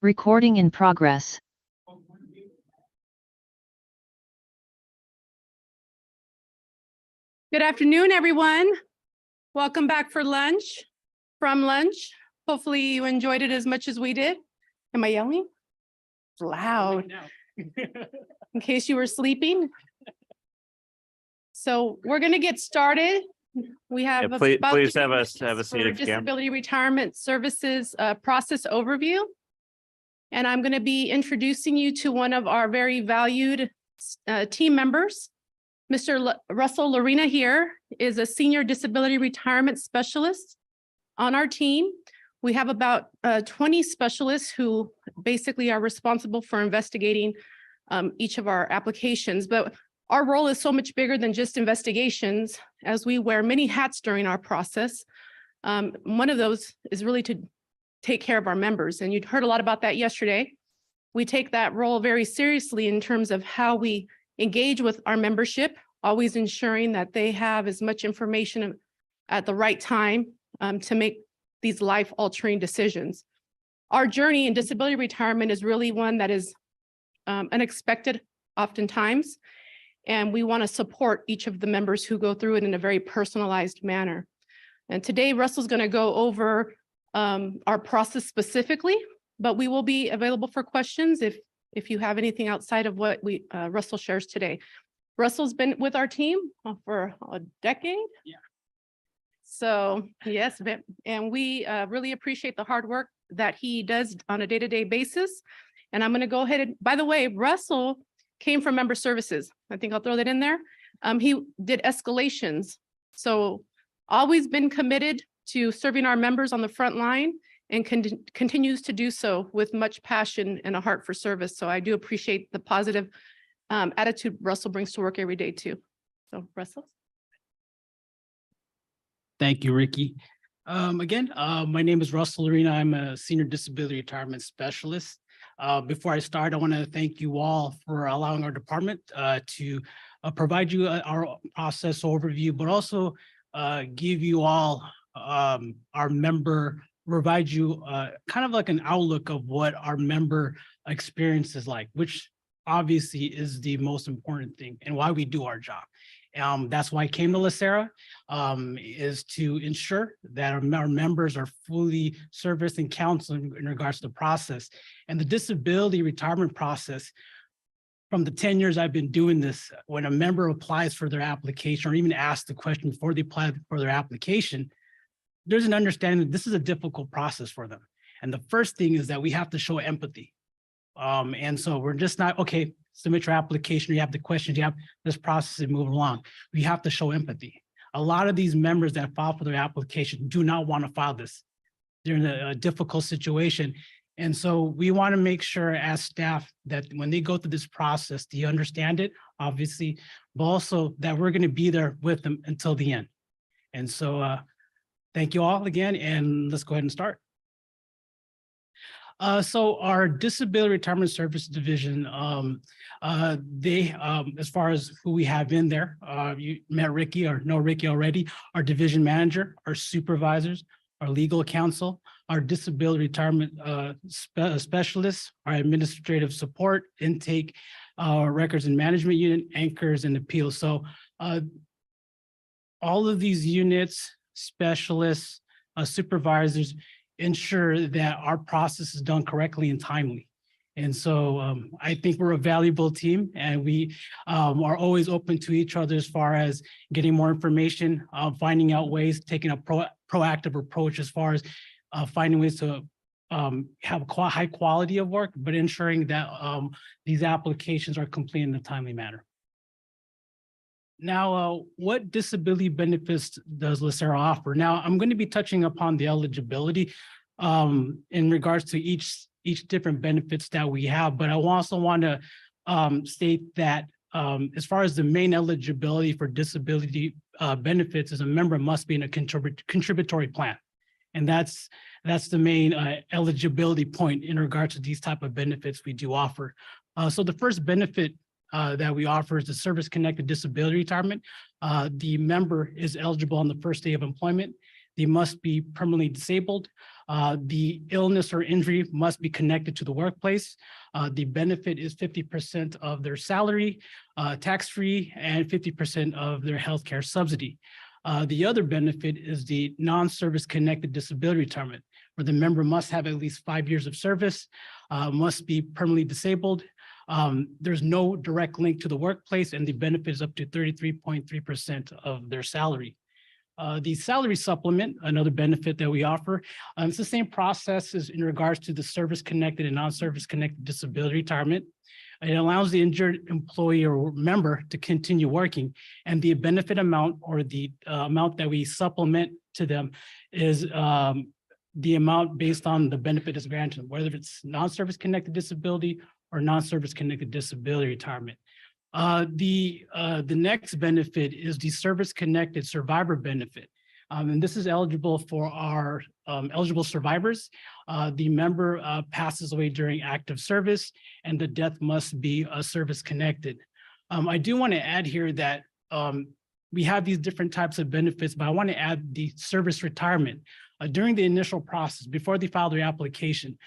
Recording in progress. Good afternoon, everyone. Welcome back for lunch, from lunch. Hopefully you enjoyed it as much as we did. Am I yelling? It's loud. In case you were sleeping. So we're going to get started. We have please have a seat if you can. Disability Retirement Services process overview. And I'm going to be introducing you to one of our very valued team members. Mr. Russell Lorena here is a senior disability retirement specialist on our team. We have about 20 specialists who basically are responsible for investigating each of our applications. But our role is so much bigger than just investigations, as we wear many hats during our process. One of those is really to take care of our members. And you'd heard a lot about that yesterday. We take that role very seriously in terms of how we engage with our membership, always ensuring that they have as much information at the right time to make these life-altering decisions. Our journey in disability retirement is really one that is unexpected oftentimes, and we want to support each of the members who go through it in a very personalized manner. And today, Russell's going to go over our process specifically, but we will be available for questions if you have anything outside of what Russell shares today. Russell's been with our team for a decade. Yeah. So yes, and we really appreciate the hard work that he does on a day-to-day basis. And I'm going to go ahead and, by the way, Russell came from member services. I think I'll throw that in there. He did escalations. So always been committed to serving our members on the front line and continues to do so with much passion and a heart for service. So I do appreciate the positive attitude Russell brings to work every day too. So Russell. Thank you, Ricky. Again, my name is Russell Lorena. I'm a senior disability retirement specialist. Before I start, I want to thank you all for allowing our department to provide you our process overview, but also give you all our member, provide you kind of like an outlook of what our member experience is like, which obviously is the most important thing and why we do our job. That's why I came to LACERA, is to ensure that our members are fully serviced and counseled in regards to the process. And the disability retirement process, from the 10 years I've been doing this, when a member applies for their application or even asks the question before they apply for their application, there's an understanding that this is a difficult process for them. And the first thing is that we have to show empathy. And so we're just not, okay, submit your application, you have the questions, you have this process and move along. We have to show empathy. A lot of these members that file for their application do not want to file this. They're in a difficult situation. And so we want to make sure as staff that when they go through this process, they understand it, obviously, but also that we're going to be there with them until the end. And so thank you all again, and let's go ahead and start. So our Disability Retirement Service Division, as far as who we have in there, you met Ricky or know Ricky already, our division manager, our supervisors, our legal counsel, our disability retirement specialists, our administrative support, intake, records and management unit, anchors and appeals. So all of these units, specialists, supervisors, ensure that our process is done correctly and timely. And so I think we're a valuable team, and we are always open to each other as far as getting more information, finding out ways, taking a proactive approach as far as finding ways to have a high quality of work, but ensuring that these applications are completed in a timely manner. Now, what disability benefits does LACERA offer? Now, I'm going to be touching upon the eligibility in regards to each different benefits that we have, but I also want to state that as far as the main eligibility for disability benefits is a member must be in a contributory plan. And that's the main eligibility point in regards to these type of benefits we do offer. So the first benefit that we offer is the service-connected disability retirement. The member is eligible on the first day of employment. They must be permanently disabled. The illness or injury must be connected to the workplace. The benefit is 50% of their salary, tax-free, and 50% of their healthcare subsidy. The other benefit is the non-service connected disability retirement, where the member must have at least 5 years of service, must be permanently disabled. There's no direct link to the workplace, and the benefit is up to 33.3% of their salary. The salary supplement, another benefit that we offer, it's the same process as in regards to the service-connected and non-service-connected disability retirement. It allows the injured employee or member to continue working, and the benefit amount or the amount that we supplement to them is the amount based on the benefit is granted, whether it's non-service connected disability or non-service connected disability retirement. The next benefit is the service-connected survivor benefit. And this is eligible for our eligible survivors. The member passes away during active service, and the death must be service-connected. I do want to add here that we have these different types of benefits, but I want to add the service retirement. During the initial process, before they file their application,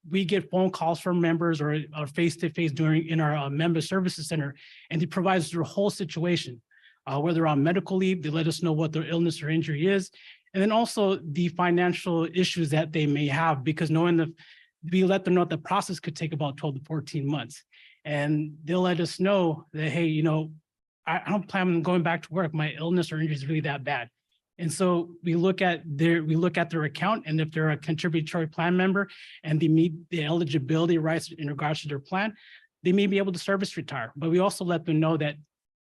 we get phone calls from members or face-to-face in our member services center, and they provide us their whole situation. Whether on medical leave, they let us know what their illness or injury is, and then also the financial issues that they may have, because we let them know that the process could take about 12 to 14 months. And they'll let us know that, hey, you know, I don't plan on going back to work. My illness or injury is really that bad. And so we look at their account, and if they're a contributory plan member and they meet the eligibility rights in regards to their plan, they may be able to service retire. But we also let them know that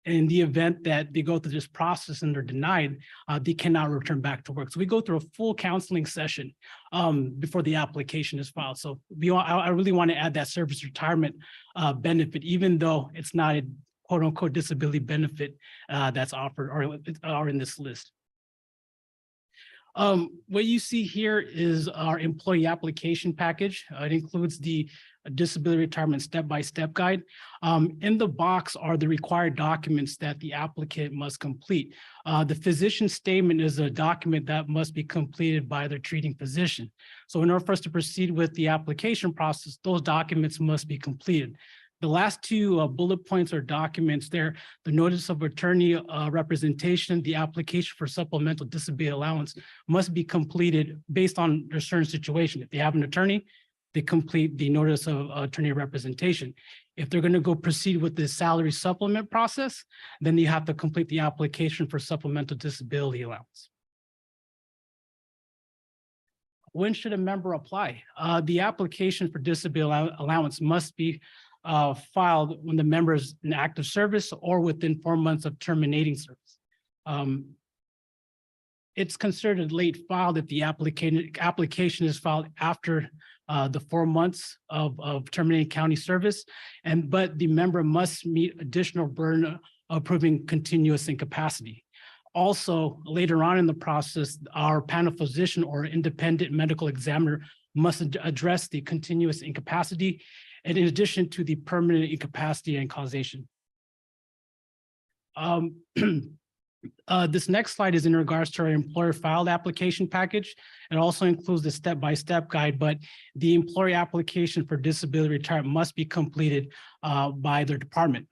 in the event that they go through this process and they're denied, they cannot return back to work. So we go through a full counseling session before the application is filed. So I really want to add that service retirement benefit, even though it's not a quote unquote disability benefit that's offered or in this list. What you see here is our employee application package. It includes the disability retirement step-by-step guide. In the box are the required documents that the applicant must complete. The physician statement is a document that must be completed by their treating physician. So in order for us to proceed with the application process, those documents must be completed. The last two bullet points or documents there, the notice of attorney representation, the application for supplemental disability allowance must be completed based on their certain situation. If they have an attorney, they complete the notice of attorney representation. If they're going to go proceed with the salary supplement process, then you have to complete the application for supplemental disability allowance. When should a member apply? The application for disability allowance must be filed when the member is in active service or within 4 months of terminating service. It's considered late filed if the application is filed after the 4 months of terminating county service, but the member must meet additional burden of proving continuous incapacity. Also, later on in the process, our panel physician or independent medical examiner must address the continuous incapacity, and in addition to the permanent incapacity and causation. This next slide is in regards to our employer filed application package. It also includes the step-by-step guide, but the employer application for disability retirement must be completed by their department.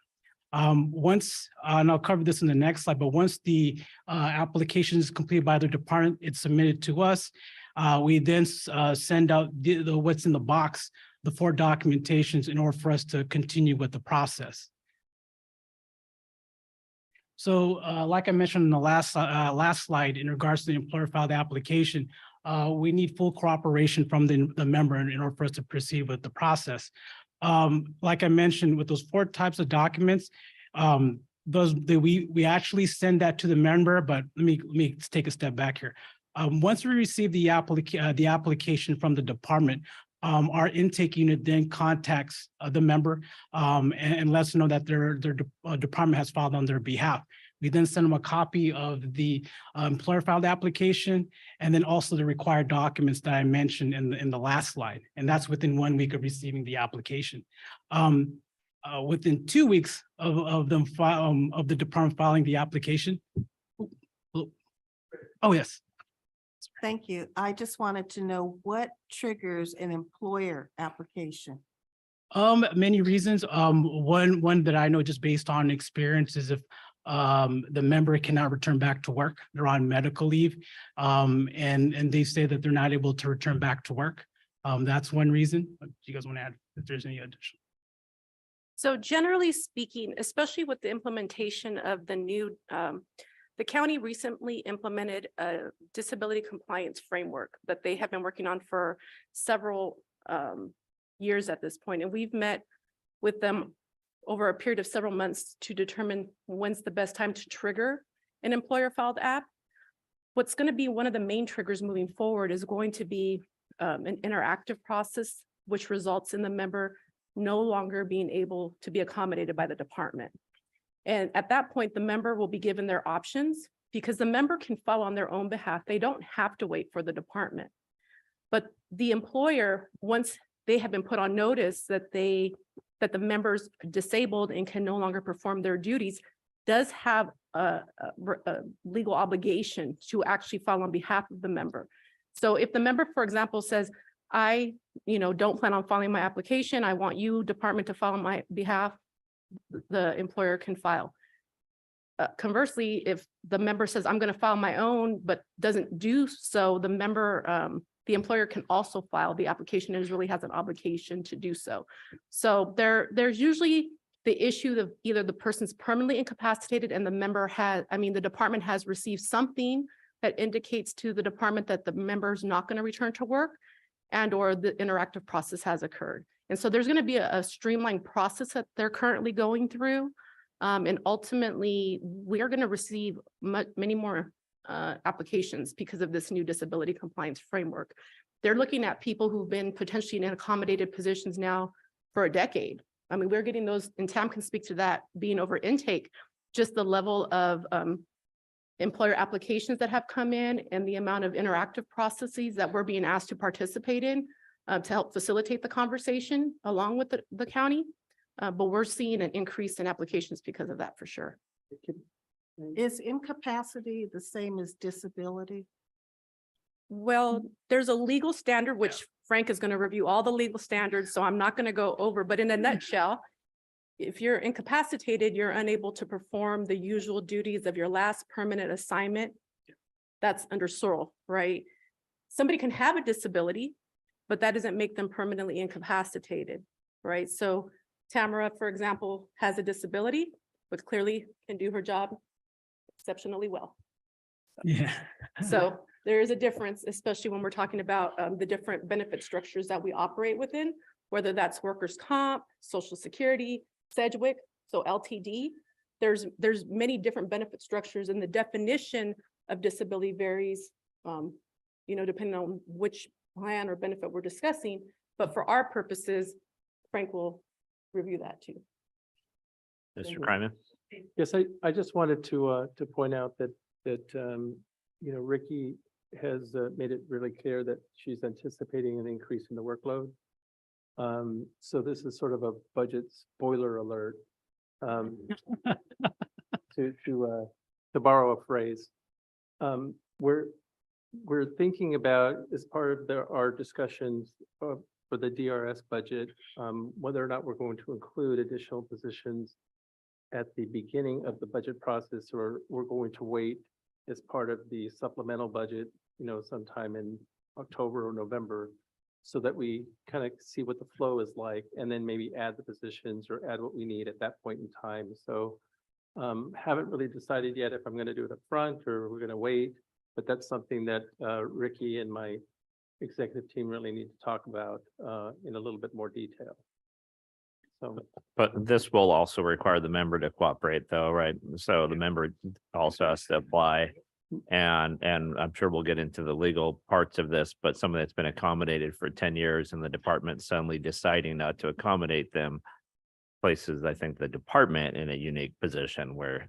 Once, and I'll cover this in the next slide, but once the application is completed by their department, it's submitted to us. We then send out what's in the box, the 4 documentations in order for us to continue with the process. So like I mentioned in the last slide, in regards to the employer filed application, we need full cooperation from the member in order for us to proceed with the process. Like I mentioned, with those 4 types of documents, we actually send that to the member, but let me take a step back here. Once we receive the application from the department, our intake unit then contacts the member and lets them know that their department has filed on their behalf. We then send them a copy of the employer filed application and then also the required documents that I mentioned in the last slide. And that's within 1 week of receiving the application. Within 2 weeks of the department filing the application, Oh, yes. Thank you. I just wanted to know what triggers an employer application? Many reasons. One that I know just based on experience is if the member cannot return back to work, they're on medical leave. And they say that they're not able to return back to work. That's one reason. Do you guys want to add if there's any additional? So generally speaking, especially with the implementation of the new, the county recently implemented a disability compliance framework that they have been working on for several years at this point. And we've met with them over a period of several months to determine when's the best time to trigger an employer filed app. What's going to be one of the main triggers moving forward is going to be an interactive process, which results in the member no longer being able to be accommodated by the department. And at that point, the member will be given their options because the member can file on their own behalf. They don't have to wait for the department. But the employer, once they have been put on notice that the member's disabled and can no longer perform their duties, does have a legal obligation to actually file on behalf of the member. So if the member, for example, says, I, don't plan on filing my application, I want you, department, to file on my behalf, the employer can file. Conversely, if the member says, I'm going to file my own, but doesn't do so, the employer can also file the application and really has an obligation to do so. So there's usually the issue of either the person's permanently incapacitated and the department has received something that indicates to the department that the member's not going to return to work, and or the interactive process has occurred. And so there's going to be a streamlined process that they're currently going through. And ultimately, we are going to receive many more applications because of this new disability compliance framework. They're looking at people who've been potentially in accommodated positions now for a decade. I mean, we're getting those, and Tam can speak to that, being over intake, just the level of employer applications that have come in and the amount of interactive processes that we're being asked to participate in to help facilitate the conversation along with the county. But we're seeing an increase in applications because of that for sure. Is incapacity the same as disability? Well, there's a legal standard, which Frank is going to review all the legal standards, so I'm not going to go over, but in a nutshell, if you're incapacitated, you're unable to perform the usual duties of your last permanent assignment. That's under CERL, right? Somebody can have a disability, but that doesn't make them permanently incapacitated, right? So Tamara, for example, has a disability, but clearly can do her job exceptionally well. Yeah. So there is a difference, especially when we're talking about the different benefit structures that we operate within, whether that's workers' comp, Social Security, Sedgwick, so LTD. There's many different benefit structures, and the definition of disability varies, depending on which plan or benefit we're discussing. But for our purposes, Frank will review that too. Mr. Kryman? Yes, I just wanted to point out that Ricky has made it really clear that she's anticipating an increase in the workload. So this is sort of a budget spoiler alert, to borrow a phrase. We're thinking about, as part of our discussions for the DRS budget, whether or not we're going to include additional positions at the beginning of the budget process, or we're going to wait as part of the supplemental budget, sometime in October or November, so that we kind of see what the flow is like, and then maybe add the positions or add what we need at that point in time. So haven't really decided yet if I'm going to do it up front or we're going to wait, but that's something that Ricky and my executive team really need to talk about in a little bit more detail. So, But this will also require the member to cooperate though, right? So the member also has to apply. And I'm sure we'll get into the legal parts of this, but someone that's been accommodated for 10 years and the department suddenly deciding not to accommodate them places, I think, the department in a unique position where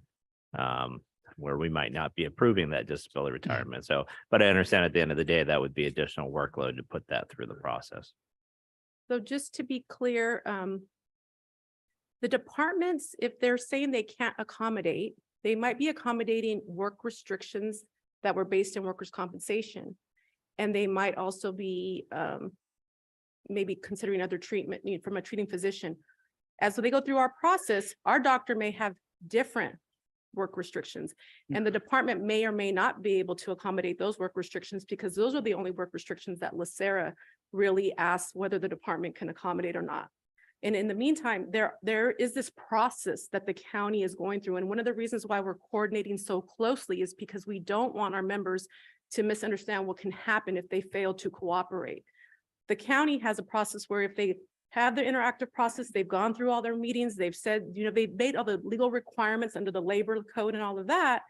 we might not be approving that disability retirement. So, but I understand at the end of the day, that would be additional workload to put that through the process. So just to be clear, the departments, if they're saying they can't accommodate, they might be accommodating work restrictions that were based in workers' compensation. And they might also be maybe considering other treatment need from a treating physician. As they go through our process, our doctor may have different work restrictions, and the department may or may not be able to accommodate those work restrictions, because those are the only work restrictions that LACERA really asks whether the department can accommodate or not. And in the meantime, there is this process that the county is going through. And one of the reasons why we're coordinating so closely is because we don't want our members to misunderstand what can happen if they fail to cooperate. The county has a process where if they have the interactive process, they've gone through all their meetings, they've said, they've made all the legal requirements under the labor code and all of that.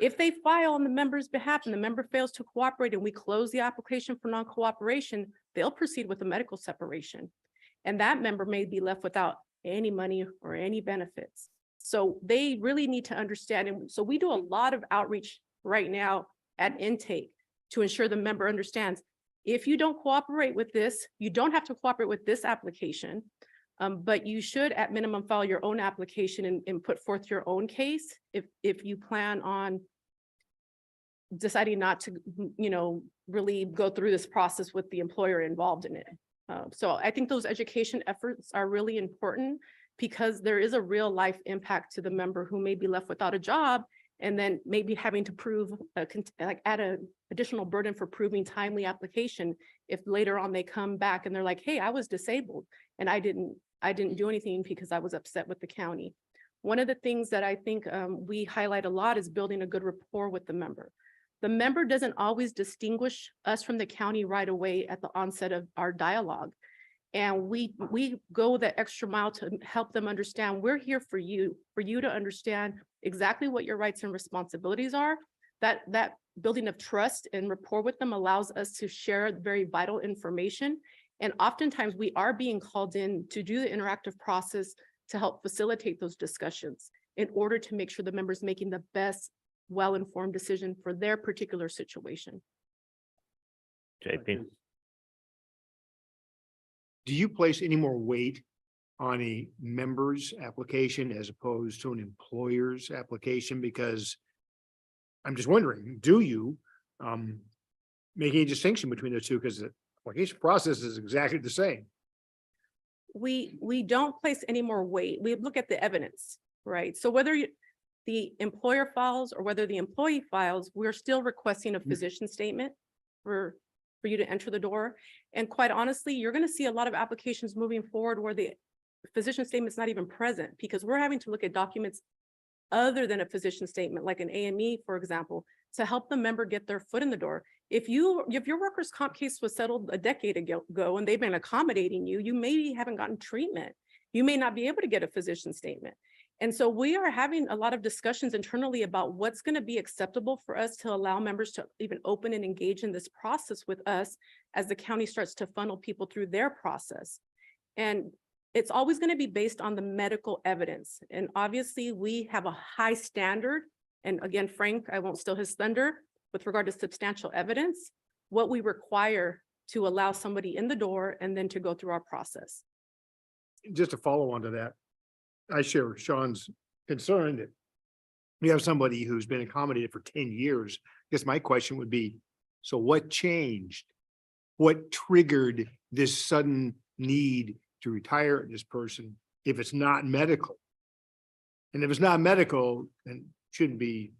If they file on the member's behalf and the member fails to cooperate and we close the application for non-cooperation, they'll proceed with a medical separation. And that member may be left without any money or any benefits. So they really need to understand. And so we do a lot of outreach right now at intake to ensure the member understands, if you don't cooperate with this, you don't have to cooperate with this application, but you should at minimum file your own application and put forth your own case if you plan on deciding not to, really go through this process with the employer involved in it. So I think those education efforts are really important, because there is a real life impact to the member who may be left without a job and then maybe having to prove add an additional burden for proving timely application if later on they come back and they're like, hey, I was disabled and I didn't do anything because I was upset with the county. One of the things that I think we highlight a lot is building a good rapport with the member. The member doesn't always distinguish us from the county right away at the onset of our dialogue. And we go the extra mile to help them understand we're here for you to understand exactly what your rights and responsibilities are. That building of trust and rapport with them allows us to share very vital information. And oftentimes we are being called in to do the interactive process to help facilitate those discussions in order to make sure the member's making the best well-informed decision for their particular situation. JP. Do you place any more weight on a member's application as opposed to an employer's application? Because I'm just wondering, do you make any distinction between the two? Because the application process is exactly the same. We don't place any more weight. We look at the evidence, right? So whether the employer files or whether the employee files, we're still requesting a physician statement for you to enter the door. And quite honestly, you're going to see a lot of applications moving forward where the physician statement is not even present, because we're having to look at documents other than a physician statement, like an AME, for example, to help the member get their foot in the door. If your workers' comp case was settled a decade ago and they've been accommodating you, you maybe haven't gotten treatment. You may not be able to get a physician statement. And so we are having a lot of discussions internally about what's going to be acceptable for us to allow members to even open and engage in this process with us as the county starts to funnel people through their process. And it's always going to be based on the medical evidence. And obviously we have a high standard. And again, Frank, I won't steal his thunder with regard to substantial evidence, what we require to allow somebody in the door and then to go through our process. Just to follow on to that, I share Sean's concern that we have somebody who's been accommodated for 10 years. I guess my question would be, so what changed? What triggered this sudden need to retire this person if it's not medical? And if it's not medical, then shouldn't be,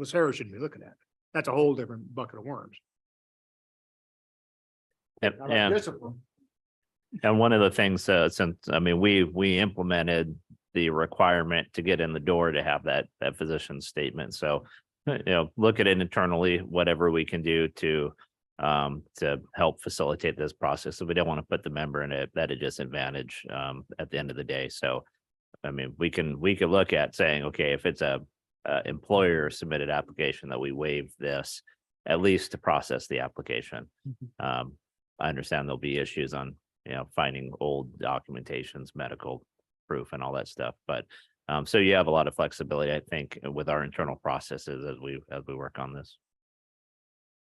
LACERA shouldn't be looking at it. That's a whole different bucket of worms. And one of the things, we implemented the requirement to get in the door to have that physician statement. So, look at it internally, whatever we can do to help facilitate this process. So we don't want to put the member in at a disadvantage at the end of the day. So, we can look at saying, okay, if it's a employer submitted application, that we waive this at least to process the application. I understand there'll be issues on finding old documentations, medical proof and all that stuff. But so you have a lot of flexibility, I think, with our internal processes as we work on this.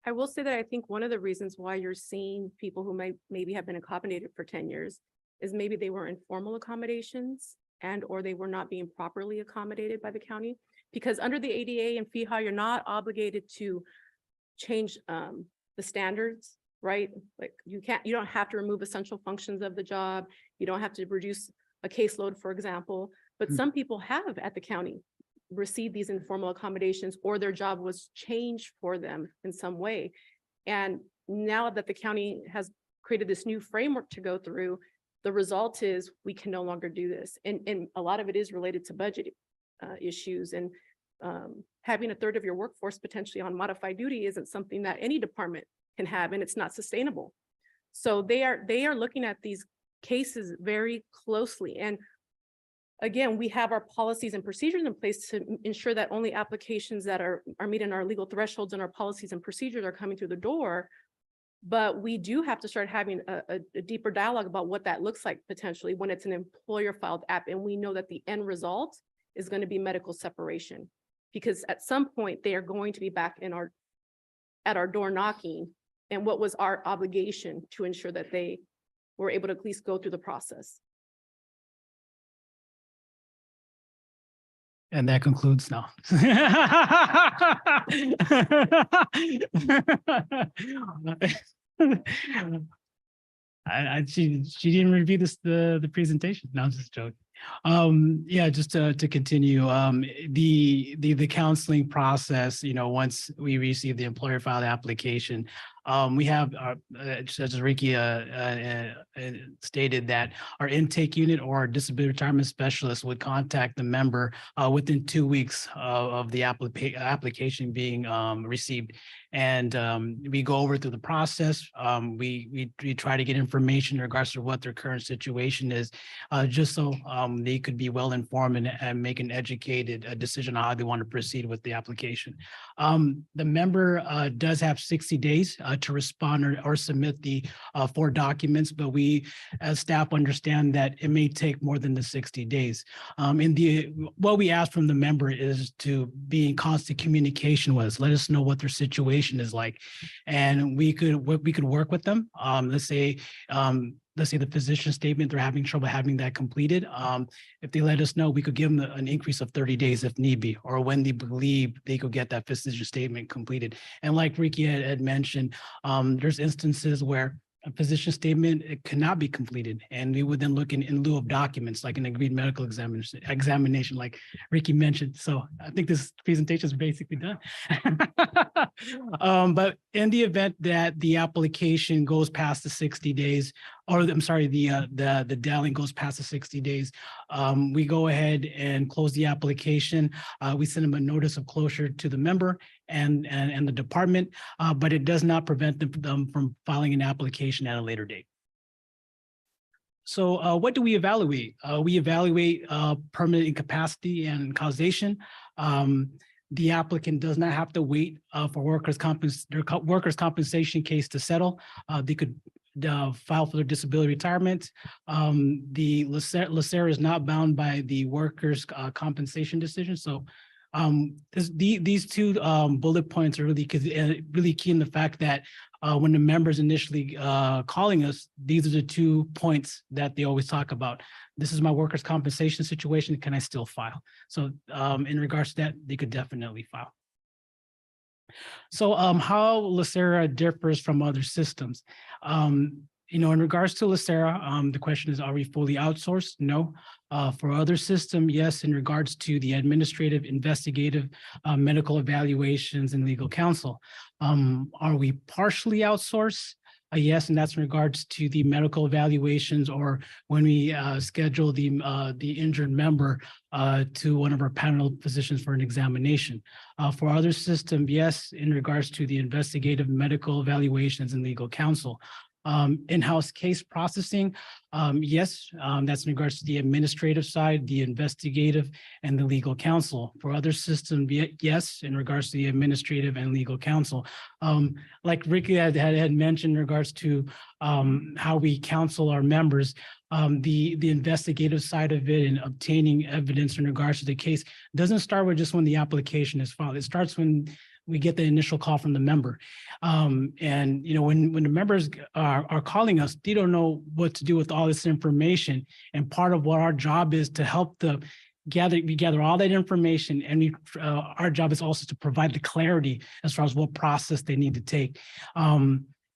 I will say that I think one of the reasons why you're seeing people who maybe have been accommodated for 10 years is maybe they were informal accommodations and or they were not being properly accommodated by the county. Because under the ADA and FEHA, you're not obligated to change the standards, right? Like you don't have to remove essential functions of the job. You don't have to reduce a caseload, for example. But some people have at the county received these informal accommodations, or their job was changed for them in some way. And now that the county has created this new framework to go through, the result is we can no longer do this. And a lot of it is related to budget issues, and having a third of your workforce potentially on modified duty isn't something that any department can have, and it's not sustainable. So they are looking at these cases very closely. And again, we have our policies and procedures in place to ensure that only applications that are meeting our legal thresholds and our policies and procedures are coming through the door. But we do have to start having a deeper dialogue about what that looks like potentially when it's an employer filed app. And we know that the end result is going to be medical separation, because at some point they are going to be back at our door knocking. And what was our obligation to ensure that they were able to at least go through the process? And that concludes now. She didn't review the presentation. No, I'm just joking. Yeah, just to continue, the counseling process, once we receive the employer filed application, we have as Ricky stated, that our intake unit or our disability retirement specialist would contact the member within 2 weeks of the application being received. And we go over through the process. We try to get information in regards to what their current situation is, just so they could be well informed and make an educated decision on how they want to proceed with the application. The member does have 60 days to respond or submit the 4 documents, but we as staff understand that it may take more than the 60 days. What we ask from the member is to be in constant communication with us, let us know what their situation is like, and we could work with them. Let's say the physician statement, they're having trouble having that completed. If they let us know, we could give them an increase of 30 days if need be, or when they believe they could get that physician statement completed. And like Ricky had mentioned, there's instances where a physician statement, it cannot be completed. And we would then look in lieu of documents like an agreed medical examination, like Ricky mentioned. So I think this presentation is basically done. But in the event that the application goes past the 60 days, or I'm sorry, the deadline goes past the 60 days, we go ahead and close the application. We send them a notice of closure to the member and the department, but it does not prevent them from filing an application at a later date. So what do we evaluate? We evaluate permanent incapacity and causation. The applicant does not have to wait for workers' compensation case to settle. They could file for their disability retirement. The LACERA is not bound by the workers' compensation decision. So these 2 bullet points are really key in the fact that when the members initially calling us, these are the 2 points that they always talk about. This is my workers' compensation situation. Can I still file? So in regards to that, they could definitely file. So how LACERA differs from other systems. In regards to LACERA, the question is, are we fully outsourced? No. For other system, yes, in regards to the administrative, investigative, medical evaluations, and legal counsel. Are we partially outsourced? Yes, and that's in regards to the medical evaluations, or when we schedule the injured member to one of our panel physicians for an examination. For other system, yes, in regards to the investigative, medical evaluations, and legal counsel. In-house case processing, yes, that's in regards to the administrative side, the investigative, and the legal counsel. For other systems, yes, in regards to the administrative and legal counsel. Like Ricky had mentioned in regards to how we counsel our members, the investigative side of it and obtaining evidence in regards to the case doesn't start with just when the application is filed. It starts when we get the initial call from the member. And when the members are calling us, they don't know what to do with all this information. And part of what our job is to help the we gather all that information, and our job is also to provide the clarity as far as what process they need to take.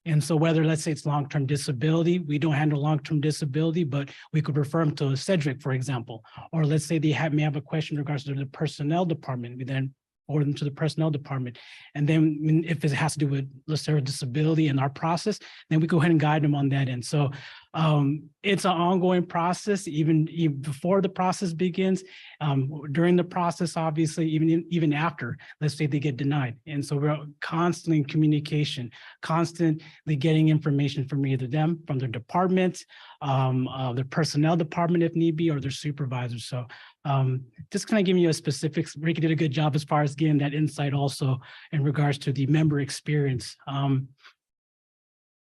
And so whether, let's say it's long-term disability, we don't handle long-term disability, but we could refer them to Cedric, for example. Or let's say they may have a question in regards to the personnel department, we then forward them to the personnel department. And then if it has to do with, let's say, disability in our process, then we go ahead and guide them on that end. So it's an ongoing process, even before the process begins, during the process, obviously, even after, let's say they get denied. And so we're constantly in communication, constantly getting information from either them, from their department, their personnel department if need be, or their supervisors. So just kind of giving you a specifics. Ricky did a good job as far as getting that insight also in regards to the member experience.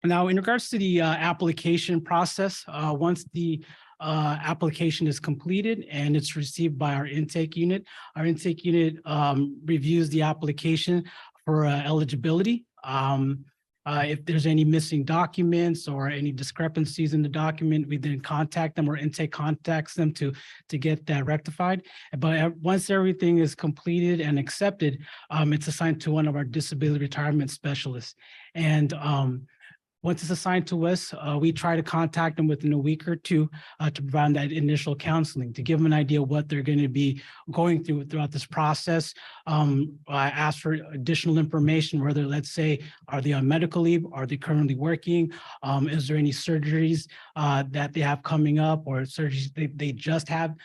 Now, in regards to the application process, once the application is completed and it's received by our intake unit reviews the application for eligibility. If there's any missing documents or any discrepancies in the document, we then contact them, or intake contacts them to get that rectified. But once everything is completed and accepted, it's assigned to one of our disability retirement specialists. And once it's assigned to us, we try to contact them within a week or two to provide that initial counseling, to give them an idea of what they're going to be going through throughout this process. I ask for additional information, whether, let's say, are they on medical leave? Are they currently working? Is there any surgeries that they have coming up, or surgeries they just had?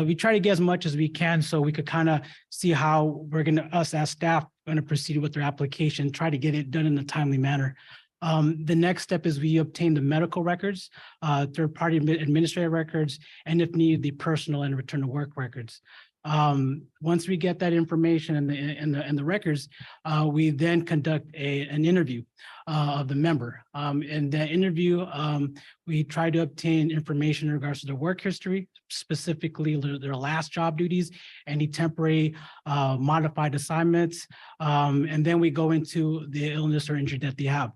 We try to get as much as we can so we could kind of see how us as staff going to proceed with their application, try to get it done in a timely manner. The next step is we obtain the medical records, third-party administrative records, and if needed, the personal and return to work records. Once we get that information and the records, we then conduct an interview of the member. In that interview, we try to obtain information in regards to their work history, specifically their last job duties, any temporary modified assignments, and then we go into the illness or injury that they have.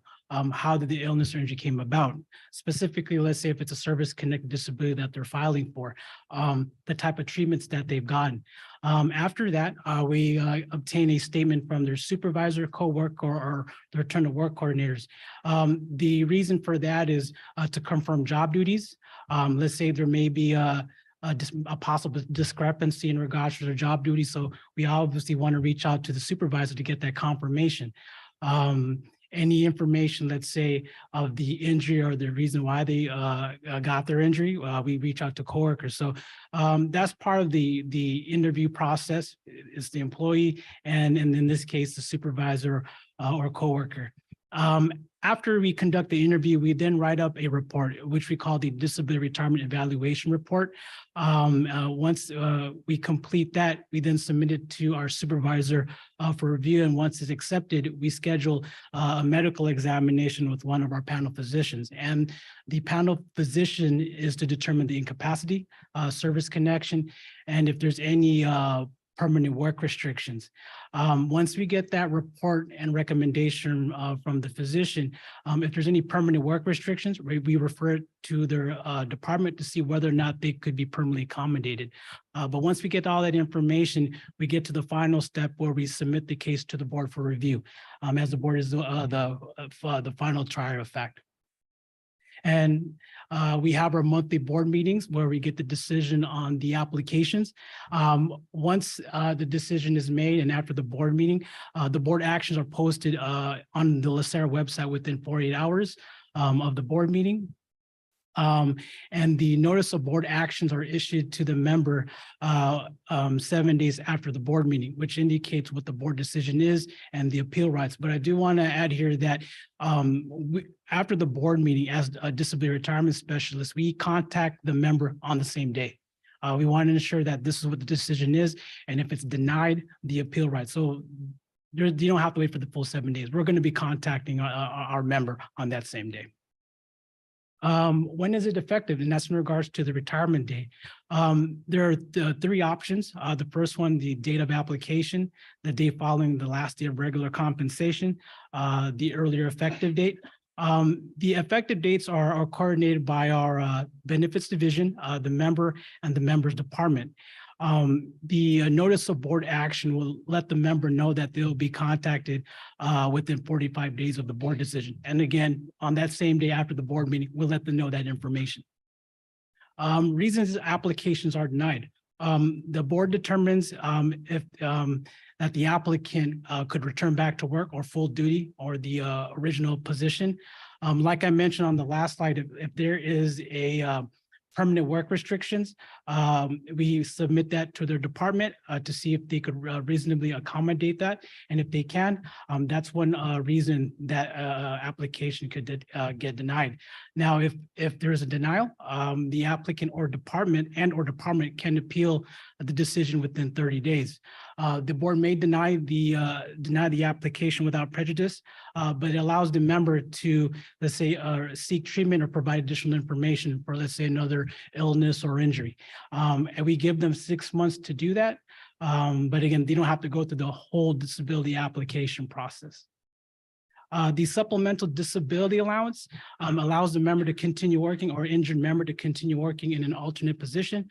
How did the illness or injury came about? Specifically, let's say if it's a service-connected disability that they're filing for, the type of treatments that they've gotten. After that, we obtain a statement from their supervisor, co-worker, or the return to work coordinators. The reason for that is to confirm job duties. Let's say there may be a possible discrepancy in regards to their job duties. So we obviously want to reach out to the supervisor to get that confirmation. Any information, let's say, of the injury or the reason why they got their injury, we reach out to coworkers. So that's part of the interview process. It's the employee, and in this case, the supervisor or coworker. After we conduct the interview, we then write up a report, which we call the Disability Retirement Evaluation Report. Once we complete that, we then submit it to our supervisor for review. And once it's accepted, we schedule a medical examination with one of our panel physicians. And the panel physician is to determine the incapacity, service connection, and if there's any permanent work restrictions. Once we get that report and recommendation from the physician, if there's any permanent work restrictions, we refer it to their department to see whether or not they could be permanently accommodated. But once we get all that information, we get to the final step where we submit the case to the board for review, as the board is the final trier of fact. And we have our monthly board meetings where we get the decision on the applications. Once the decision is made and after the board meeting, the board actions are posted on the LACERA website within 48 hours of the board meeting. And the notice of board actions are issued to the member 7 days after the board meeting, which indicates what the board decision is and the appeal rights. But I do want to add here that after the board meeting, as a disability retirement specialist, we contact the member on the same day. We want to ensure that this is what the decision is, and if it's denied, the appeal rights. So you don't have to wait for the full 7 days. We're going to be contacting our member on that same day. When is it effective? And that's in regards to the retirement date. There are three options. The first one, the date of application, the day following the last day of regular compensation, the earlier effective date. The effective dates are coordinated by our benefits division, the member and the member's department. The notice of board action will let the member know that they'll be contacted within 45 days of the board decision. And again, on that same day after the board meeting, we'll let them know that information. Reasons applications are denied. The board determines if that the applicant could return back to work or full duty or the original position. Like I mentioned on the last slide, if there is a permanent work restrictions, we submit that to their department to see if they could reasonably accommodate that. And if they can, that's one reason that application could get denied. Now, if there is a denial, the applicant or department can appeal the decision within 30 days. The board may deny the application without prejudice, but it allows the member to, let's say, seek treatment or provide additional information for, let's say, another illness or injury. And we give them 6 months to do that. But again, they don't have to go through the whole disability application process. The supplemental disability allowance allows the member to continue working or injured member to continue working in an alternate position.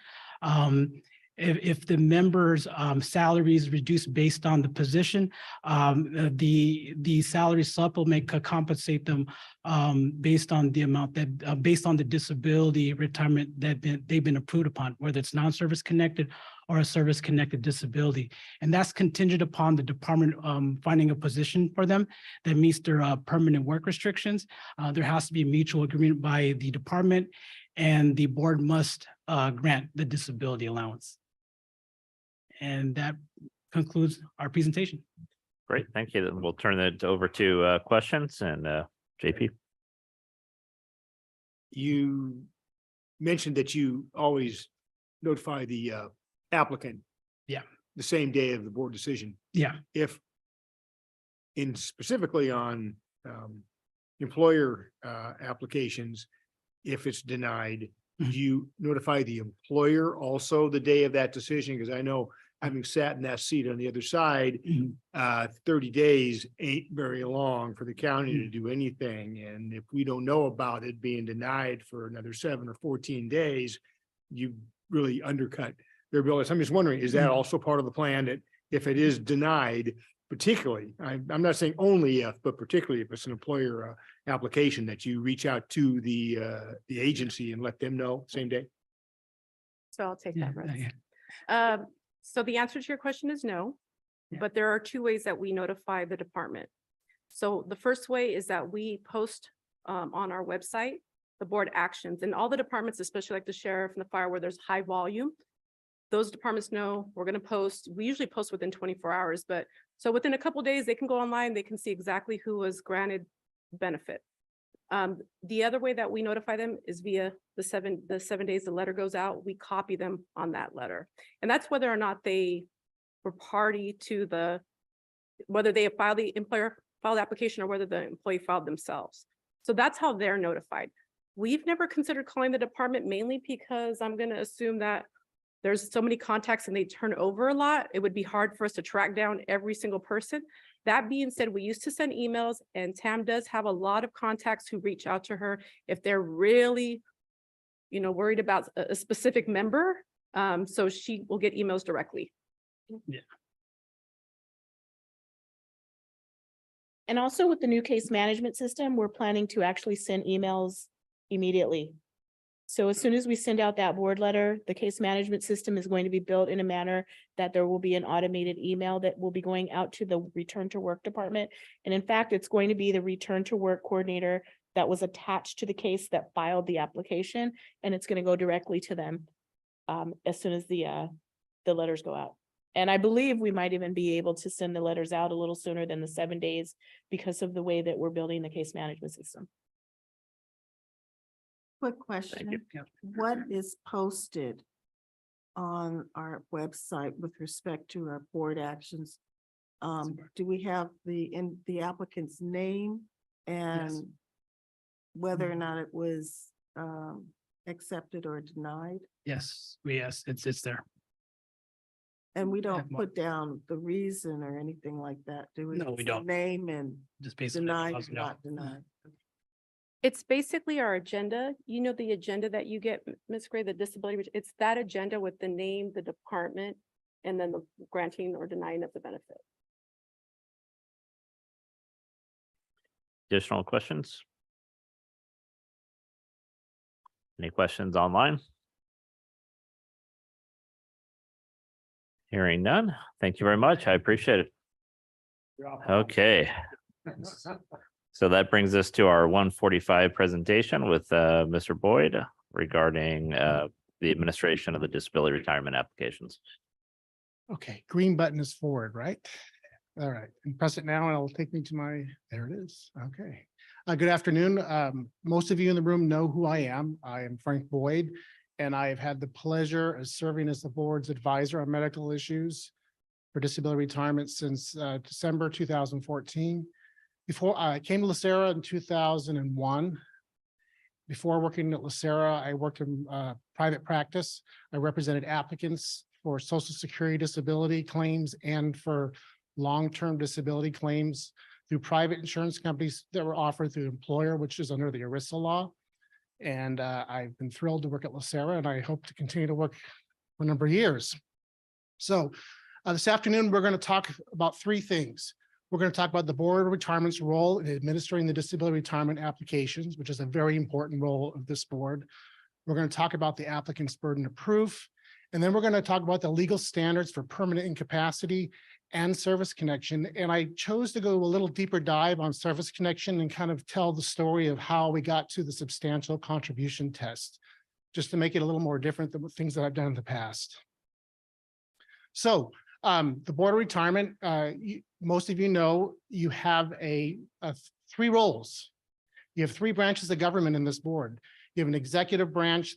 If the member's salary is reduced based on the position, the salary supplement could compensate them based on the amount that, based on the disability retirement that they've been approved upon, whether it's non-service connected or a service connected disability. And that's contingent upon the department finding a position for them that meets their permanent work restrictions. There has to be a mutual agreement by the department, and the board must grant the disability allowance. And that concludes our presentation. Great, thank you. Then we'll turn it over to questions and JP. You mentioned that you always notify the applicant. Yeah. The same day of the board decision. Yeah. If in specifically on employer applications, if it's denied, Mhm. do you notify the employer also the day of that decision? Because I know having sat in that seat on the other side, 30 days ain't very long for the county to do anything. And if we don't know about it being denied for another 7 or 14 days, you really undercut their ability. So I'm just wondering, is that also part of the plan that if it is denied, particularly, I'm not saying only if, but particularly if it's an employer application, that you reach out to the agency and let them know same day? So I'll take Yeah, that, Russ. yeah. So the answer to your question is no, Yeah. but there are two ways that we notify the department. So the first way is that we post on our website, the board actions, and all the departments, especially like the sheriff and the fire, where there's high volume, those departments know we're going to post. We usually post within 24 hours, but so within a couple of days, they can go online, they can see exactly who was granted benefit. The other way that we notify them is via the 7 days the letter goes out, we copy them on that letter. And that's whether or not they were party to whether they filed the employer filed application or whether the employee filed themselves. So that's how they're notified. We've never considered calling the department, mainly because I'm going to assume that there's so many contacts and they turn over a lot. It would be hard for us to track down every single person. That being said, we used to send emails, and Tam does have a lot of contacts who reach out to her if they're really, worried about a specific member. So she will get emails directly. Yeah. And also with the new case management system, we're planning to actually send emails immediately. So as soon as we send out that board letter, the case management system is going to be built in a manner that there will be an automated email that will be going out to the return to work department. And in fact, it's going to be the return to work coordinator that was attached to the case that filed the application, and it's going to go directly to them as soon as the letters go out. And I believe we might even be able to send the letters out a little sooner than the 7 days because of the way that we're building the case management system. Quick question. Yeah. What is posted on our website with respect to our board actions? Do we have the applicant's name and whether or not it was accepted or denied? Yes, it's there. And we don't Have more. put down the reason or anything like that, do we? No, we It's the don't. Name and Just basically. denied, allows them to know. not denied. It's basically our agenda. You know, the agenda that you get, Ms. Gray, the disability, it's that agenda with the name, the department, and then the granting or denying of the benefit. Additional questions? Any questions online? Hearing none. Thank you very much. I appreciate it. Okay. So that brings us to our 1:45 presentation with Mr. Boyd regarding the administration of the disability retirement applications. Okay, green button is forward, right? All right, and press it now and it'll take me to my, there it is. Okay. Good afternoon. Most of you in the room know who I am. I am Frank Boyd, and I have had the pleasure of serving as the board's advisor on medical issues for disability retirement since December 2014. Before I came to LACERA in 2001. Before working at LACERA, I worked in private practice. I represented applicants for Social Security disability claims and for long-term disability claims through private insurance companies that were offered through the employer, which is under the ERISA law. And I've been thrilled to work at LACERA, and I hope to continue to work for a number of years. So this afternoon, we're going to talk about three things. We're going to talk about the Board of Retirement's role in administering the disability retirement applications, which is a very important role of this board. We're going to talk about the applicant's burden of proof. And then we're going to talk about the legal standards for permanent incapacity and service connection. And I chose to go a little deeper dive on service connection and kind of tell the story of how we got to the substantial contribution test, just to make it a little more different than things that I've done in the past. So the Board of Retirement, most of you know, you have three roles. You have three branches of government in this board. You have an executive branch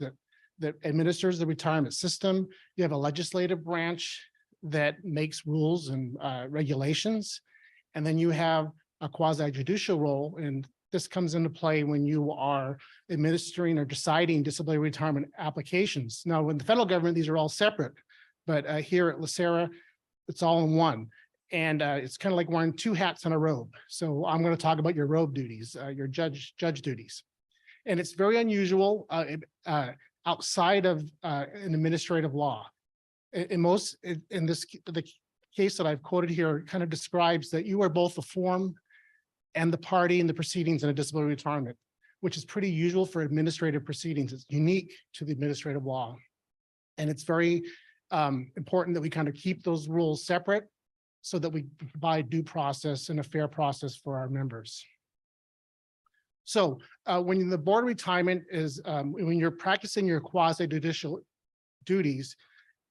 that administers the retirement system. You have a legislative branch that makes rules and regulations. And then you have a quasi judicial role. And this comes into play when you are administering or deciding disability retirement applications. Now, in the federal government, these are all separate, but here at LACERA, it's all in one. And it's kind of like wearing two hats on a robe. So I'm going to talk about your robe duties, your judge duties. And it's very unusual outside of an administrative law. In the case that I've quoted here kind of describes that you are both the form and the party in the proceedings in a disability retirement, which is pretty usual for administrative proceedings. It's unique to the administrative law. And it's very important that we kind of keep those rules separate so that we provide due process and a fair process for our members. So when the Board of Retirement is, when you're practicing your quasi judicial duties,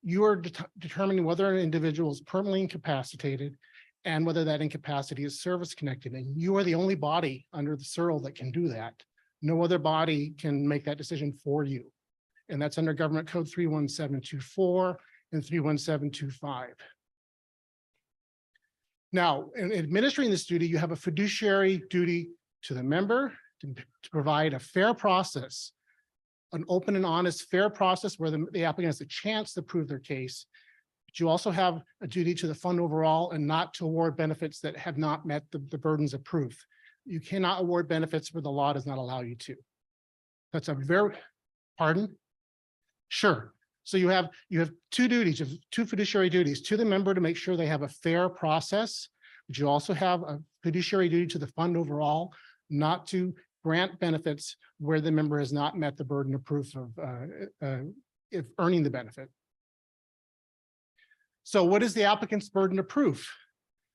you are determining whether an individual is permanently incapacitated and whether that incapacity is service connected. And you are the only body under the CERL that can do that. No other body can make that decision for you. And that's under Government Code 31724 and 31725. Now, in administering this duty, you have a fiduciary duty to the member to provide a fair process, an open and honest, fair process where the applicant has a chance to prove their case. But you also have a duty to the fund overall and not to award benefits that have not met the burdens of proof. You cannot award benefits where the law does not allow you to. That's a very, pardon? Sure. So you have two duties, two fiduciary duties to the member to make sure they have a fair process, but you also have a fiduciary duty to the fund overall, not to grant benefits where the member has not met the burden of proof of if earning the benefit. So what is the applicant's burden of proof?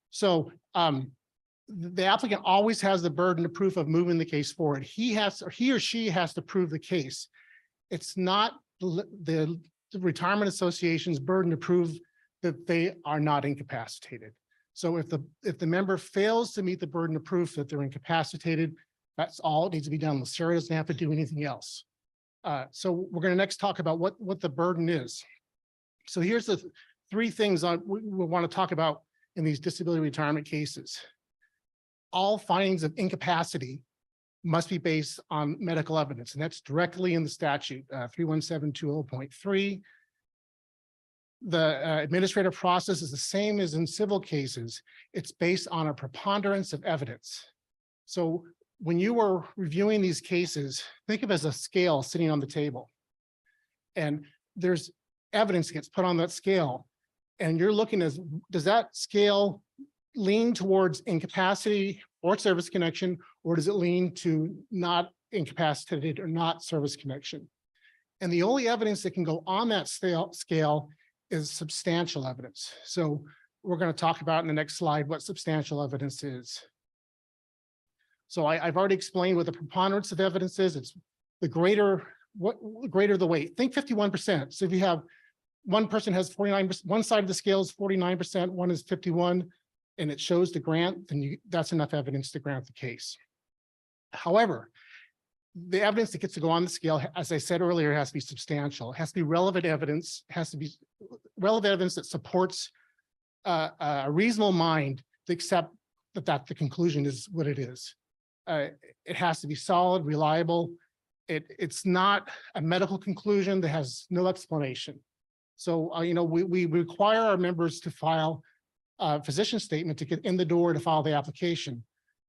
So the applicant always has the burden of proof of moving the case forward. He or she has to prove the case. It's not the retirement association's burden to prove that they are not incapacitated. So if the member fails to meet the burden of proof that they're incapacitated, that's all it needs to be done. LACERA doesn't have to do anything else. So we're going to next talk about what the burden is. So here's the three things we want to talk about in these disability retirement cases. All findings of incapacity must be based on medical evidence, and that's directly in the statute, 31720.3. The administrative process is the same as in civil cases. It's based on a preponderance of evidence. So when you were reviewing these cases, think of it as a scale sitting on the table. And there's evidence that gets put on that scale. And you're looking as, does that scale lean towards incapacity or service connection, or does it lean to not incapacitated or not service connection? And the only evidence that can go on that scale is substantial evidence. So we're going to talk about in the next slide what substantial evidence is. So I've already explained what the preponderance of evidence is. It's the greater the weight. Think 51%. So if you have one person has 49%, one side of the scale is 49%, one is 51, and it shows the grant, then that's enough evidence to grant the case. However, the evidence that gets to go on the scale, as I said earlier, has to be substantial. It has to be relevant evidence, has to be relevant evidence that supports a reasonable mind to accept that the conclusion is what it is. It has to be solid, reliable. It's not a medical conclusion that has no explanation. So, we require our members to file a physician statement to get in the door to file the application.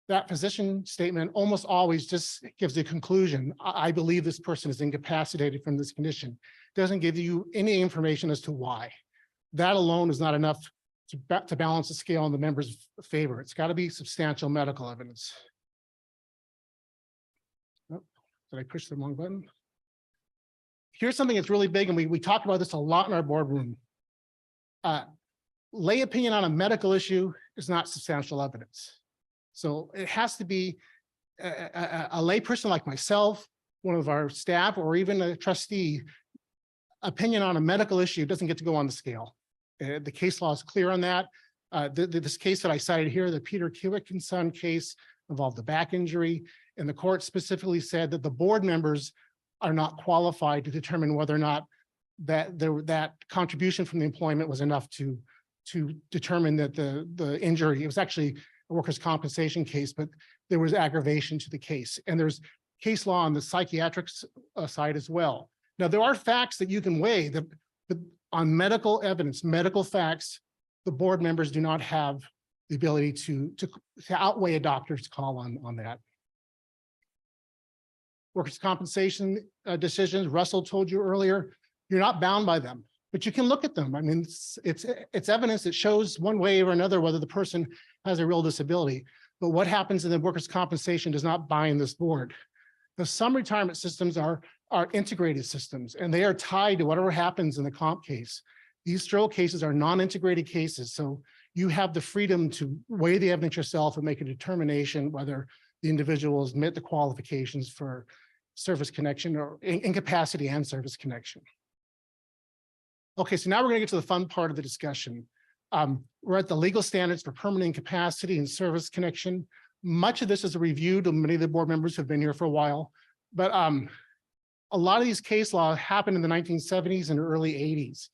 That physician statement almost always just gives the conclusion, I believe this person is incapacitated from this condition. Doesn't give you any information as to why. That alone is not enough to balance the scale in the member's favor. It's got to be substantial medical evidence. Oh, did I push the wrong button? Here's something that's really big, and we talk about this a lot in our boardroom. Lay opinion on a medical issue is not substantial evidence. So it has to be a lay person like myself, one of our staff, or even a trustee. Opinion on a medical issue doesn't get to go on the scale. The case law is clear on that. This case that I cited here, the Peter Kiwick and Son case, involved a back injury, and the court specifically said that the board members are not qualified to determine whether or not that contribution from the employment was enough to determine that the injury, it was actually a workers' compensation case, but there was aggravation to the case. And there's case law on the psychiatric side as well. Now, there are facts that you can weigh that on medical evidence, medical facts, the board members do not have the ability to outweigh a doctor's call on that. Workers' compensation decisions, Russell told you earlier, you're not bound by them, but you can look at them. I mean, it's evidence that shows one way or another whether the person has a real disability. But what happens in the workers' compensation does not bind this board. Now, some retirement systems are integrated systems, and they are tied to whatever happens in the comp case. These stroke cases are non-integrated cases, so you have the freedom to weigh the evidence yourself and make a determination whether the individuals meet the qualifications for service connection or incapacity and service connection. Okay, so now we're going to get to the fun part of the discussion. We're at the legal standards for permanent incapacity and service connection. Much of this is a review to many of the board members who have been here for a while, but a lot of these case law happened in the 1970s and early 80s.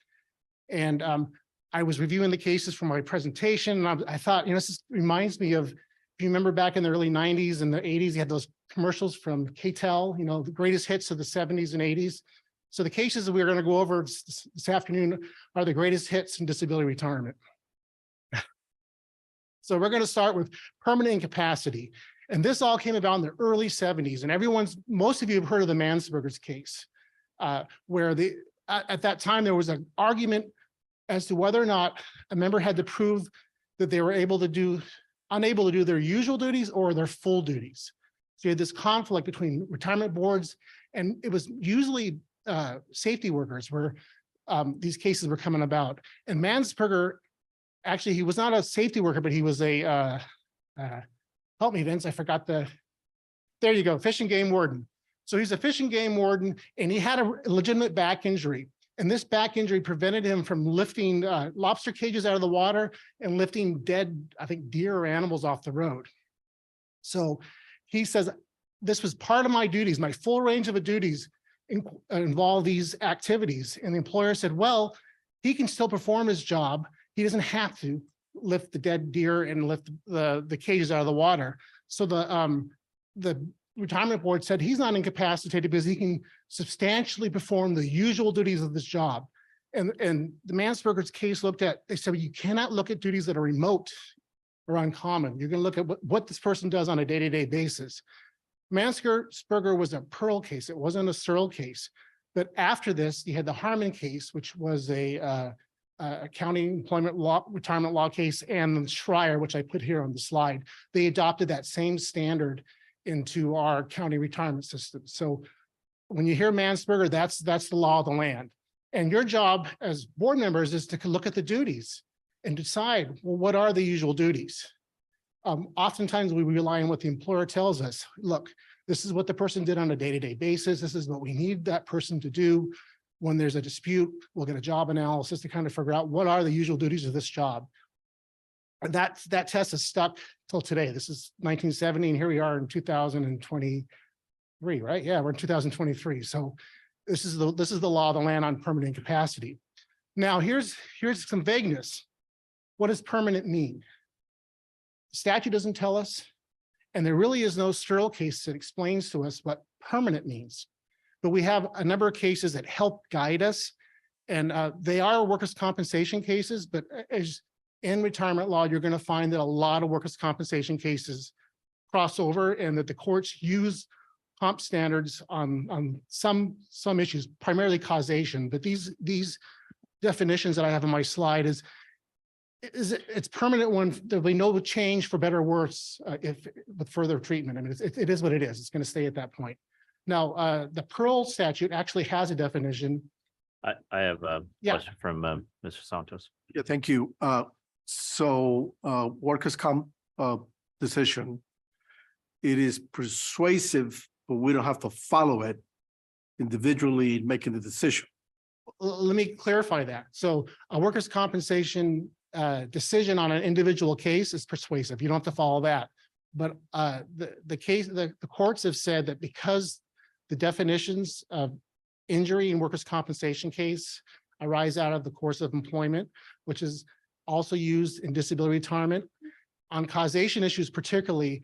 And I was reviewing the cases for my presentation, and I thought, this reminds me of, if you remember back in the early 90s and the 80s, you had those commercials from KTEL, the greatest hits of the 70s and 80s. So the cases that we're going to go over this afternoon are the greatest hits in disability retirement. So we're going to start with permanent incapacity. And this all came about in the early 70s. And most of you have heard of the Mansberger's case, where at that time there was an argument as to whether or not a member had to prove that they were unable to do their usual duties or their full duties. So you had this conflict between retirement boards, and it was usually safety workers where these cases were coming about. And Mansberger, actually, he was not a safety worker, but he was a, help me, Vince, I forgot there you go, fish and game warden. So he's a fish and game warden, and he had a legitimate back injury. And this back injury prevented him from lifting lobster cages out of the water and lifting dead, I think, deer or animals off the road. So he says, this was part of my duties, my full range of duties involve these activities. And the employer said, well, he can still perform his job. He doesn't have to lift the dead deer and lift the cages out of the water. So the retirement board said he's not incapacitated because he can substantially perform the usual duties of this job. And the Mansberger's case they said, you cannot look at duties that are remote or uncommon. You're going to look at what this person does on a day-to-day basis. Mansberger was a Pearl case. It wasn't a CERL case. But after this, you had the Harmon case, which was a county employment law, retirement law case, and the Schreier, which I put here on the slide. They adopted that same standard into our county retirement system. So when you hear Mansberger, that's the law of the land. And your job as board members is to look at the duties and decide, well, what are the usual duties? Oftentimes we rely on what the employer tells us. Look, this is what the person did on a day-to-day basis. This is what we need that person to do. When there's a dispute, we'll get a job analysis to kind of figure out what are the usual duties of this job. And that test is stuck till today. This is 1970, and here we are in 2023, right? Yeah, we're in 2023. So this is the law of the land on permanent incapacity. Now here's some vagueness. What does permanent mean? The statute doesn't tell us, and there really is no CERL case that explains to us what permanent means. But we have a number of cases that help guide us, and they are workers' compensation cases, but as in retirement law, you're going to find that a lot of workers' compensation cases cross over, and that the courts use comp standards on some issues, primarily causation. But these definitions that I have on my slide it's permanent when there'll be no change for better or worse if with further treatment. I mean, it is what it is. It's going to stay at that point. Now, the Pearl statute actually has a definition. I have a Yeah. question from Mr. Santos. Yeah, thank you. So workers' comp decision, it is persuasive, but we don't have to follow it individually in making the decision. Let me clarify that. So a workers' compensation decision on an individual case is persuasive. You don't have to follow that. But the courts have said that because the definitions of injury and workers' compensation case arise out of the course of employment, which is also used in disability retirement, on causation issues particularly,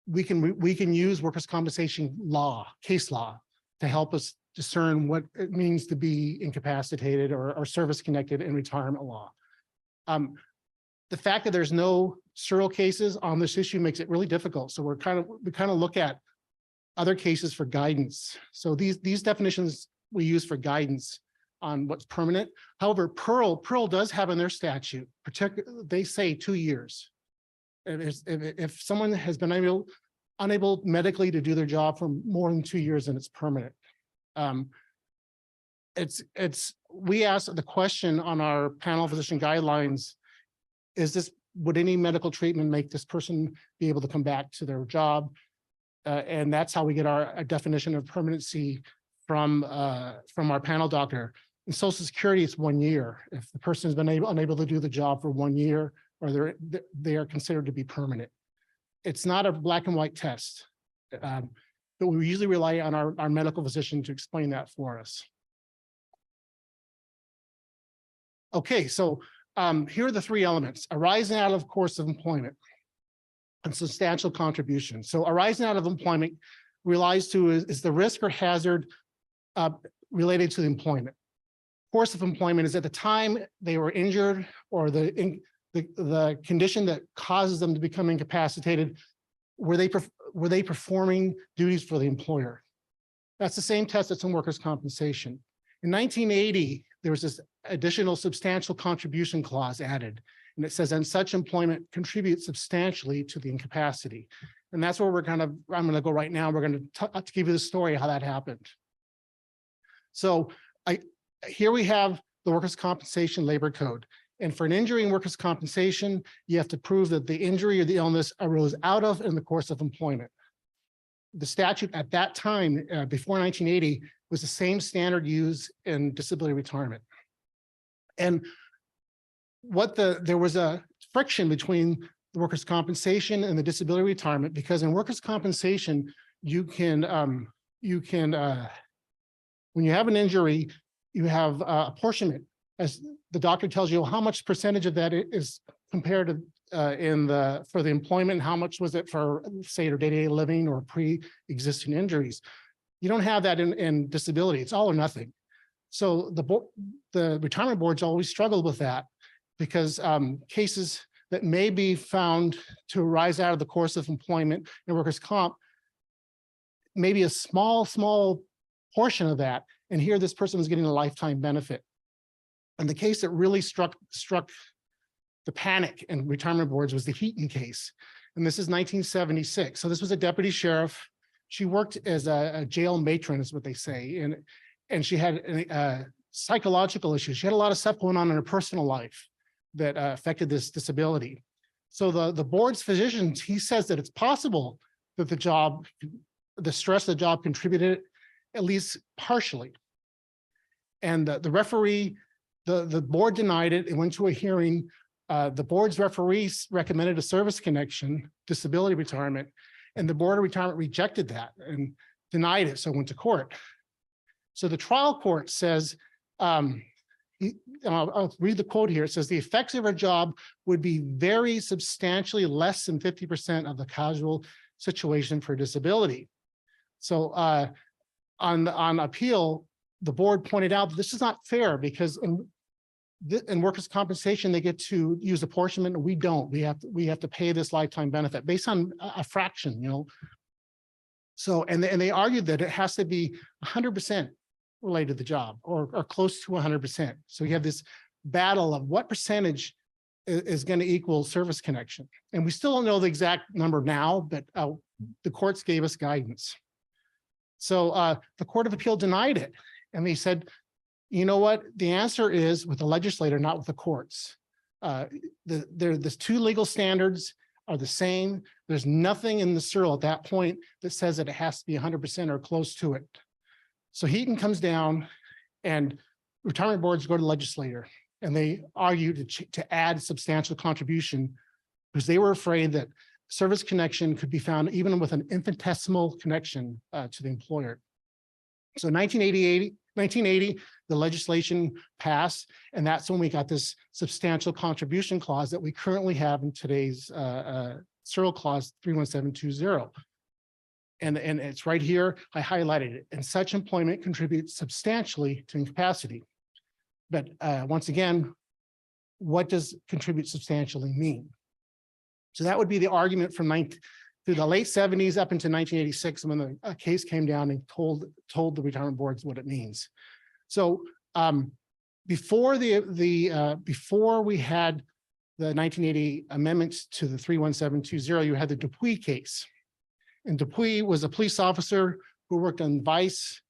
we can use workers' compensation law, case law, to help us discern what it means to be incapacitated or service connected in retirement law. The fact that there's no CERL cases on this issue makes it really difficult. So we kind of look at other cases for guidance. So these definitions we use for guidance on what's permanent. However, Pearl does have in their statute, they say 2 years. If someone has been unable medically to do their job for more than 2 years, then it's permanent. We asked the question on our panel physician guidelines, would any medical treatment make this person be able to come back to their job? And that's how we get our definition of permanency from our panel doctor. In Social Security, it's 1 year. If the person has been unable to do the job for 1 year, or they are considered to be permanent. It's not a black and white test, but we usually rely on our medical physician to explain that for us. Okay, so here are the 3 elements: arising out of course of employment and substantial contribution. So arising out of employment relies to is the risk or hazard related to the employment. Course of employment is at the time they were injured, or the condition that causes them to become incapacitated. Were they performing duties for the employer? That's the same test that's in workers' compensation. In 1980, there was this additional substantial contribution clause added, and it says, and such employment contributes substantially to the incapacity. And that's where I'm going to go right now. We're going to give you the story of how that happened. So here we have the workers' compensation labor code. And for an injury in workers' compensation, you have to prove that the injury or the illness arose out of in the course of employment. The statute at that time, before 1980, was the same standard used in disability retirement. And there was a friction between the workers' compensation and the disability retirement, because in workers' compensation, you can when you have an injury, you have apportionment, as the doctor tells you how much percentage of that is compared to for the employment, and how much was it for, say, your day-to-day living or pre-existing injuries. You don't have that in disability. It's all or nothing. So the retirement boards always struggled with that, because cases that may be found to arise out of the course of employment in workers' comp maybe a small portion of that. And here this person was getting a lifetime benefit. And the case that really struck the panic in retirement boards was the Heaton case. And this is 1976. So this was a deputy sheriff. She worked as a jail matron, is what they say. And she had psychological issues. She had a lot of stuff going on in her personal life that affected this disability. So the board's physician, he says that it's possible that the stress of the job contributed at least partially. And the referee, the board denied it. It went to a hearing. The board's referees recommended a service connection, disability retirement, and the Board of Retirement rejected that and denied it, so it went to court. So the trial court says, I'll read the quote here. It says, the effects of our job would be very substantially less than 50% of the causal situation for disability. So on appeal, the board pointed out that this is not fair because in workers' compensation, they get to use apportionment and we don't. We have to pay this lifetime benefit based on a fraction, you know. So, and they argued that it has to be 100% related to the job or close to 100%. So you have this battle of what percentage is going to equal service connection. And we still don't know the exact number now, but the courts gave us guidance. So the Court of Appeal denied it. And they said, you know what? The answer is with the legislator, not with the courts. The two legal standards are the same. There's nothing in the CERL at that point that says that it has to be 100% or close to it. So Heaton comes down and retirement boards go to the legislator and they argue to add substantial contribution because they were afraid that service connection could be found even with an infinitesimal connection to the employer. So 1980, the legislation passed, and that's when we got this substantial contribution clause that we currently have in today's CERL clause 31720. And it's right here, I highlighted it, and such employment contributes substantially to incapacity. But once again, what does contribute substantially mean? So that would be the argument from through the late 70s up into 1986 when the case came down and told the retirement boards what it means. So before before we had the 1980 amendments to the 31720, you had the Dupuy case. And Dupuy was a police officer who worked on vice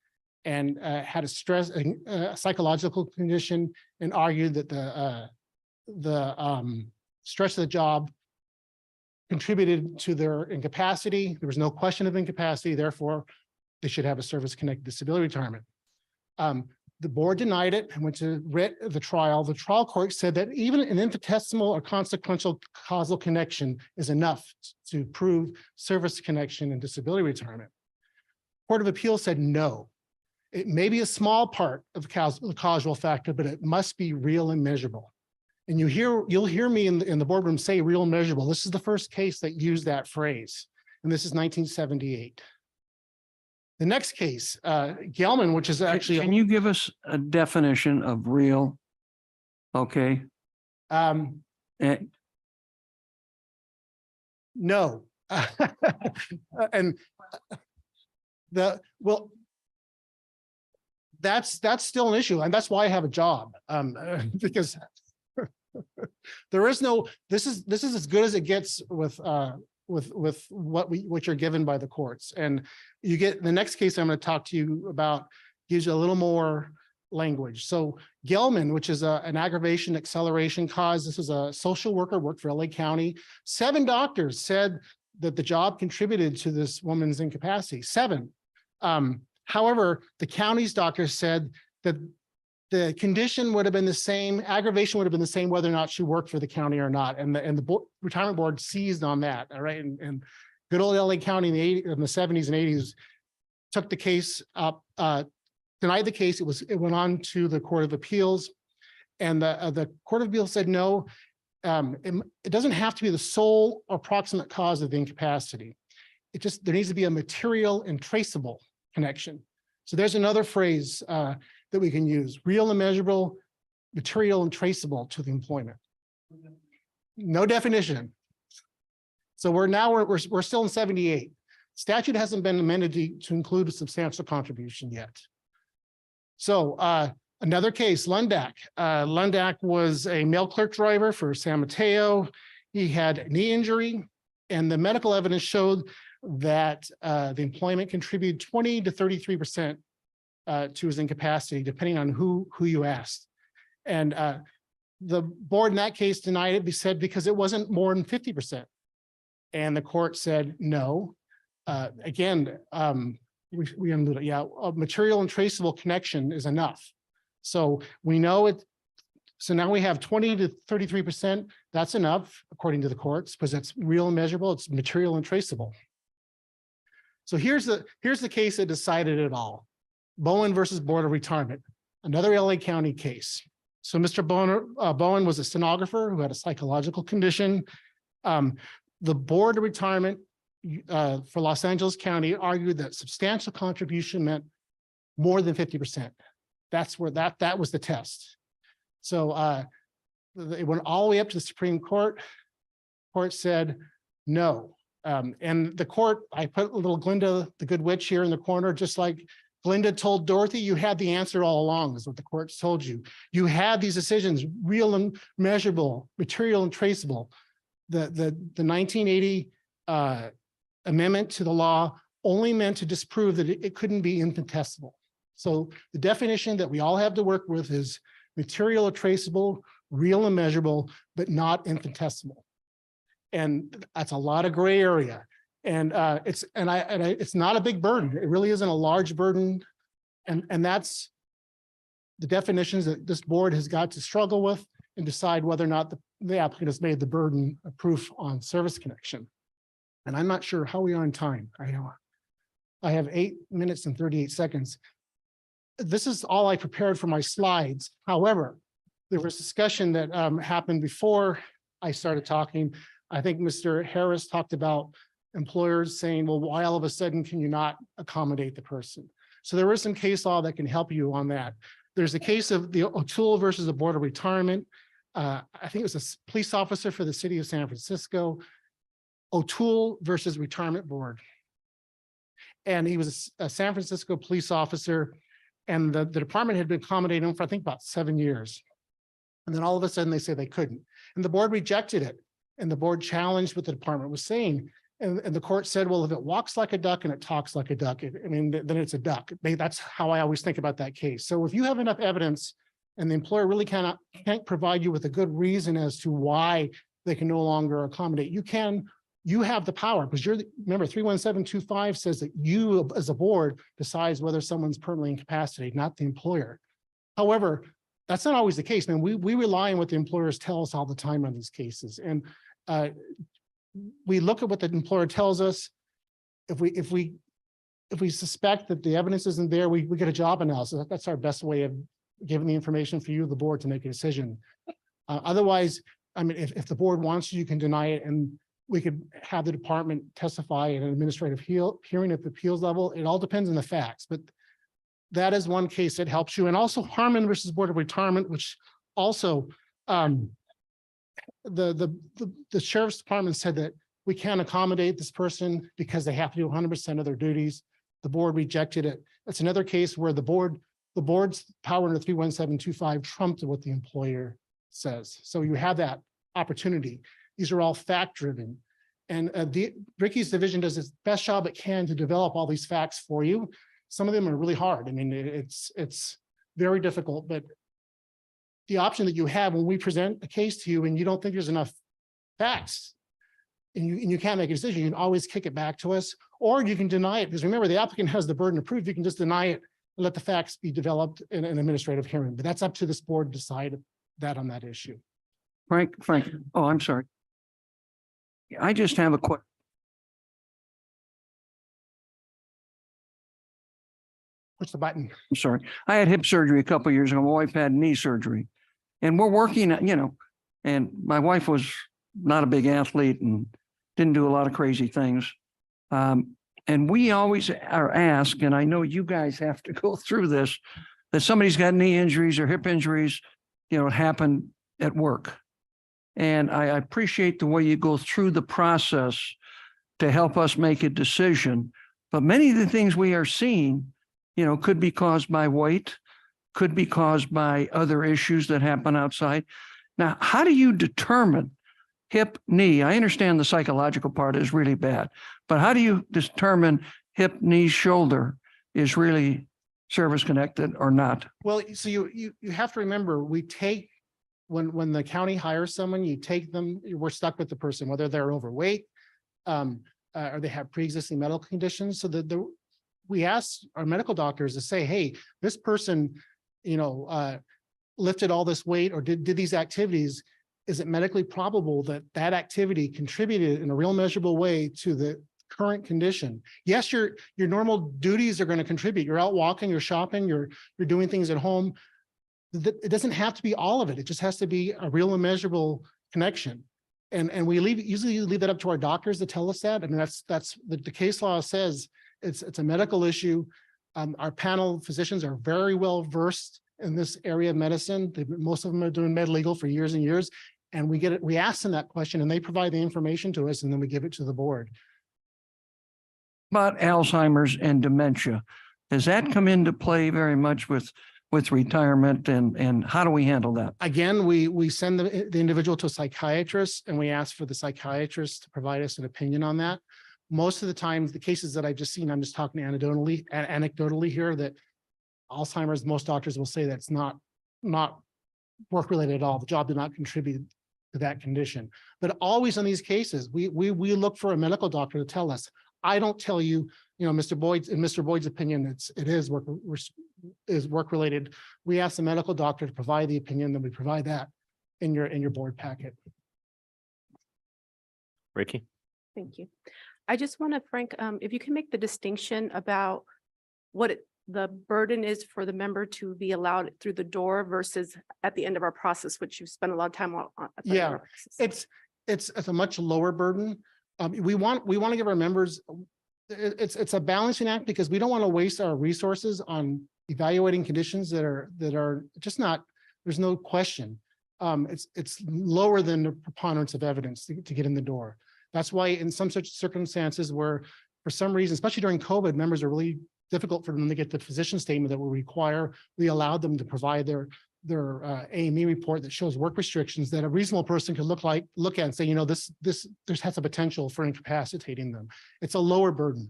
and had a psychological condition and argued that the stress of the job contributed to their incapacity. There was no question of incapacity, therefore they should have a service-connected disability retirement. The board denied it and went to the trial. The trial court said that even an infinitesimal or consequential causal connection is enough to prove service connection and disability retirement. Court of Appeal said no. It may be a small part of the causal factor, but it must be real and measurable. And you'll hear me in the boardroom say real and measurable. This is the first case that used that phrase, and this is 1978. The next case, Gelman, which is actually— Can you give us a definition of real? Okay. No. And that's still an issue, and that's why I have a job, because there is no— this is as good as it gets with what you're given by the courts. And you get the next case I'm going to talk to you about gives you a little more language. So Gelman, which is an aggravation acceleration cause, this is a social worker, worked for LA County. 7 doctors said that the job contributed to this woman's incapacity. 7. However, the county's doctors said that the condition would have been the same, aggravation would have been the same whether or not she worked for the county or not. And the retirement board seized on that, all right? And good old LA County in the 70s and 80s took the case up, denied the case. It went on to the Court of Appeals, and the Court of Appeals said no, it doesn't have to be the sole or proximate cause of the incapacity. There needs to be a material and traceable connection. So there's another phrase that we can use: real and measurable, material and traceable to the employment. No definition. So we're still in 78. statute hasn't been amended to include a substantial contribution yet. So another case, Lundak. Lundak was a mail clerk driver for San Mateo. He had a knee injury, and the medical evidence showed that the employment contributed 20 to 33% to his incapacity, depending on who you asked. And the board in that case denied it, said because it wasn't more than 50%. And the court said no. Again, we undid it. Yeah, a material and traceable connection is enough. So we know it. So now we have 20 to 33%. That's enough, according to the courts, because it's real and measurable. It's material and traceable. So here's the case that decided it all. Bowen versus Board of Retirement, another LA County case. So Mr. Bowen was a stenographer who had a psychological condition. The Board of Retirement for Los Angeles County argued that substantial contribution meant more than 50%. That's where that was the test. So it went all the way up to the Supreme Court. Court said no. And the court, I put a little Glinda, the good witch, here in the corner, just like Glinda told Dorothy, you had the answer all along, is what the courts told you. You had these decisions, real and measurable, material and traceable. The 1980 amendment to the law only meant to disprove that it couldn't be infinitesimal. So the definition that we all have to work with is material or traceable, real and measurable, but not infinitesimal. And that's a lot of gray area. And it's not a big burden. It really isn't a large burden. And that's the definitions that this board has got to struggle with and decide whether or not the applicant has made the burden of proof on service connection. And I'm not sure how we are on time. I have 8 minutes and 38 seconds. This is all I prepared for my slides. However, there was discussion that happened before I started talking. I think Mr. Harris talked about employers saying, well, why all of a sudden can you not accommodate the person? So there is some case law that can help you on that. There's a case of the O'Toole versus the Board of Retirement. I think it was a police officer for the city of San Francisco. O'Toole versus Retirement Board. And he was a San Francisco police officer, and the department had been accommodating him for, I think, about 7 years. And then all of a sudden they say they couldn't. And the board rejected it. And the board challenged what the department was saying. And the court said, well, if it walks like a duck and it talks like a duck, then it's a duck. That's how I always think about that case. So if you have enough evidence and the employer really can't provide you with a good reason as to why they can no longer accommodate, you have the power, because remember 31725 says that you as a board decides whether someone's permanently incapacitated, not the employer. However, that's not always the case. Man, we rely on what the employers tell us all the time on these cases. And we look at what the employer tells us. If we suspect that the evidence isn't there, we get a job analysis. That's our best way of giving the information for you, the board, to make a decision. Otherwise, I mean, if the board wants you can deny it, and we could have the department testify in an administrative hearing at the appeals level. It all depends on the facts, but that is one case that helps you. And also Harmon versus Board of Retirement, which also the sheriff's department said that we can't accommodate this person because they have to do 100% of their duties. The board rejected it. That's another case where the board's power under 31725 trumped what the employer says. So you have that opportunity. These are all fact-driven. And Ricky's division does its best job it can to develop all these facts for you. Some of them are really hard. I mean, it's very difficult, but the option that you have when we present a case to you and you don't think there's enough facts and you can't make a decision, you can always kick it back to us, or you can deny it. Because remember, the applicant has the burden of proof. You can just deny it and let the facts be developed in an administrative hearing. But that's up to this board to decide that on that issue. Frank, oh, I'm sorry. I just have a question. Push the button. I'm sorry. I had hip surgery a couple of years ago. My wife had knee surgery, and we're working, and my wife was not a big athlete and didn't do a lot of crazy things. And we always are asked, and I know you guys have to go through this, that somebody's got knee injuries or hip injuries, it happened at work. And I appreciate the way you go through the process to help us make a decision. But many of the things we are seeing, could be caused by weight, could be caused by other issues that happen outside. Now, how do you determine hip, knee? I understand the psychological part is really bad, but how do you determine hip, knee, shoulder is really service connected or not? Well, so you have to remember, we take, when the county hires someone, you take them, we're stuck with the person, whether they're overweight, or they have pre-existing medical conditions. So we ask our medical doctors to say, hey, this person, lifted all this weight or did these activities. Is it medically probable that that activity contributed in a real measurable way to the current condition? Yes, your normal duties are going to contribute. You're out walking, you're shopping, you're doing things at home. It doesn't have to be all of it. It just has to be a real and measurable connection. And we usually leave that up to our doctors to tell us that. I mean, that's the case law says it's a medical issue. Our panel physicians are very well versed in this area of medicine. Most of them are doing med legal for years and years. And we ask them that question and they provide the information to us and then we give it to the board. About Alzheimer's and dementia, does that come into play very much with retirement and how do we handle that? Again, we send the individual to a psychiatrist and we ask for the psychiatrist to provide us an opinion on that. Most of the times, the cases that I've just seen, I'm just talking anecdotally here, that Alzheimer's, most doctors will say that's not work-related at all. The job did not contribute to that condition. But always in these cases, we look for a medical doctor to tell us. I don't tell you, Mr. Boyd's opinion, it is work-related. We ask the medical doctor to provide the opinion, then we provide that in your board packet. Ricky? Thank you. I just want to, Frank, if you can make the distinction about what the burden is for the member to be allowed through the door versus at the end of our process, which you've spent a lot of time on. Yeah, it's a much lower burden. We want to give our members, it's a balancing act because we don't want to waste our resources on evaluating conditions that are just not, there's no question. It's lower than the preponderance of evidence to get in the door. That's why in some such circumstances where for some reason, especially during COVID, members are really difficult for them to get the physician statement that we require. We allowed them to provide their AME report that shows work restrictions that a reasonable person could look at and say, this has a potential for incapacitating them. It's a lower burden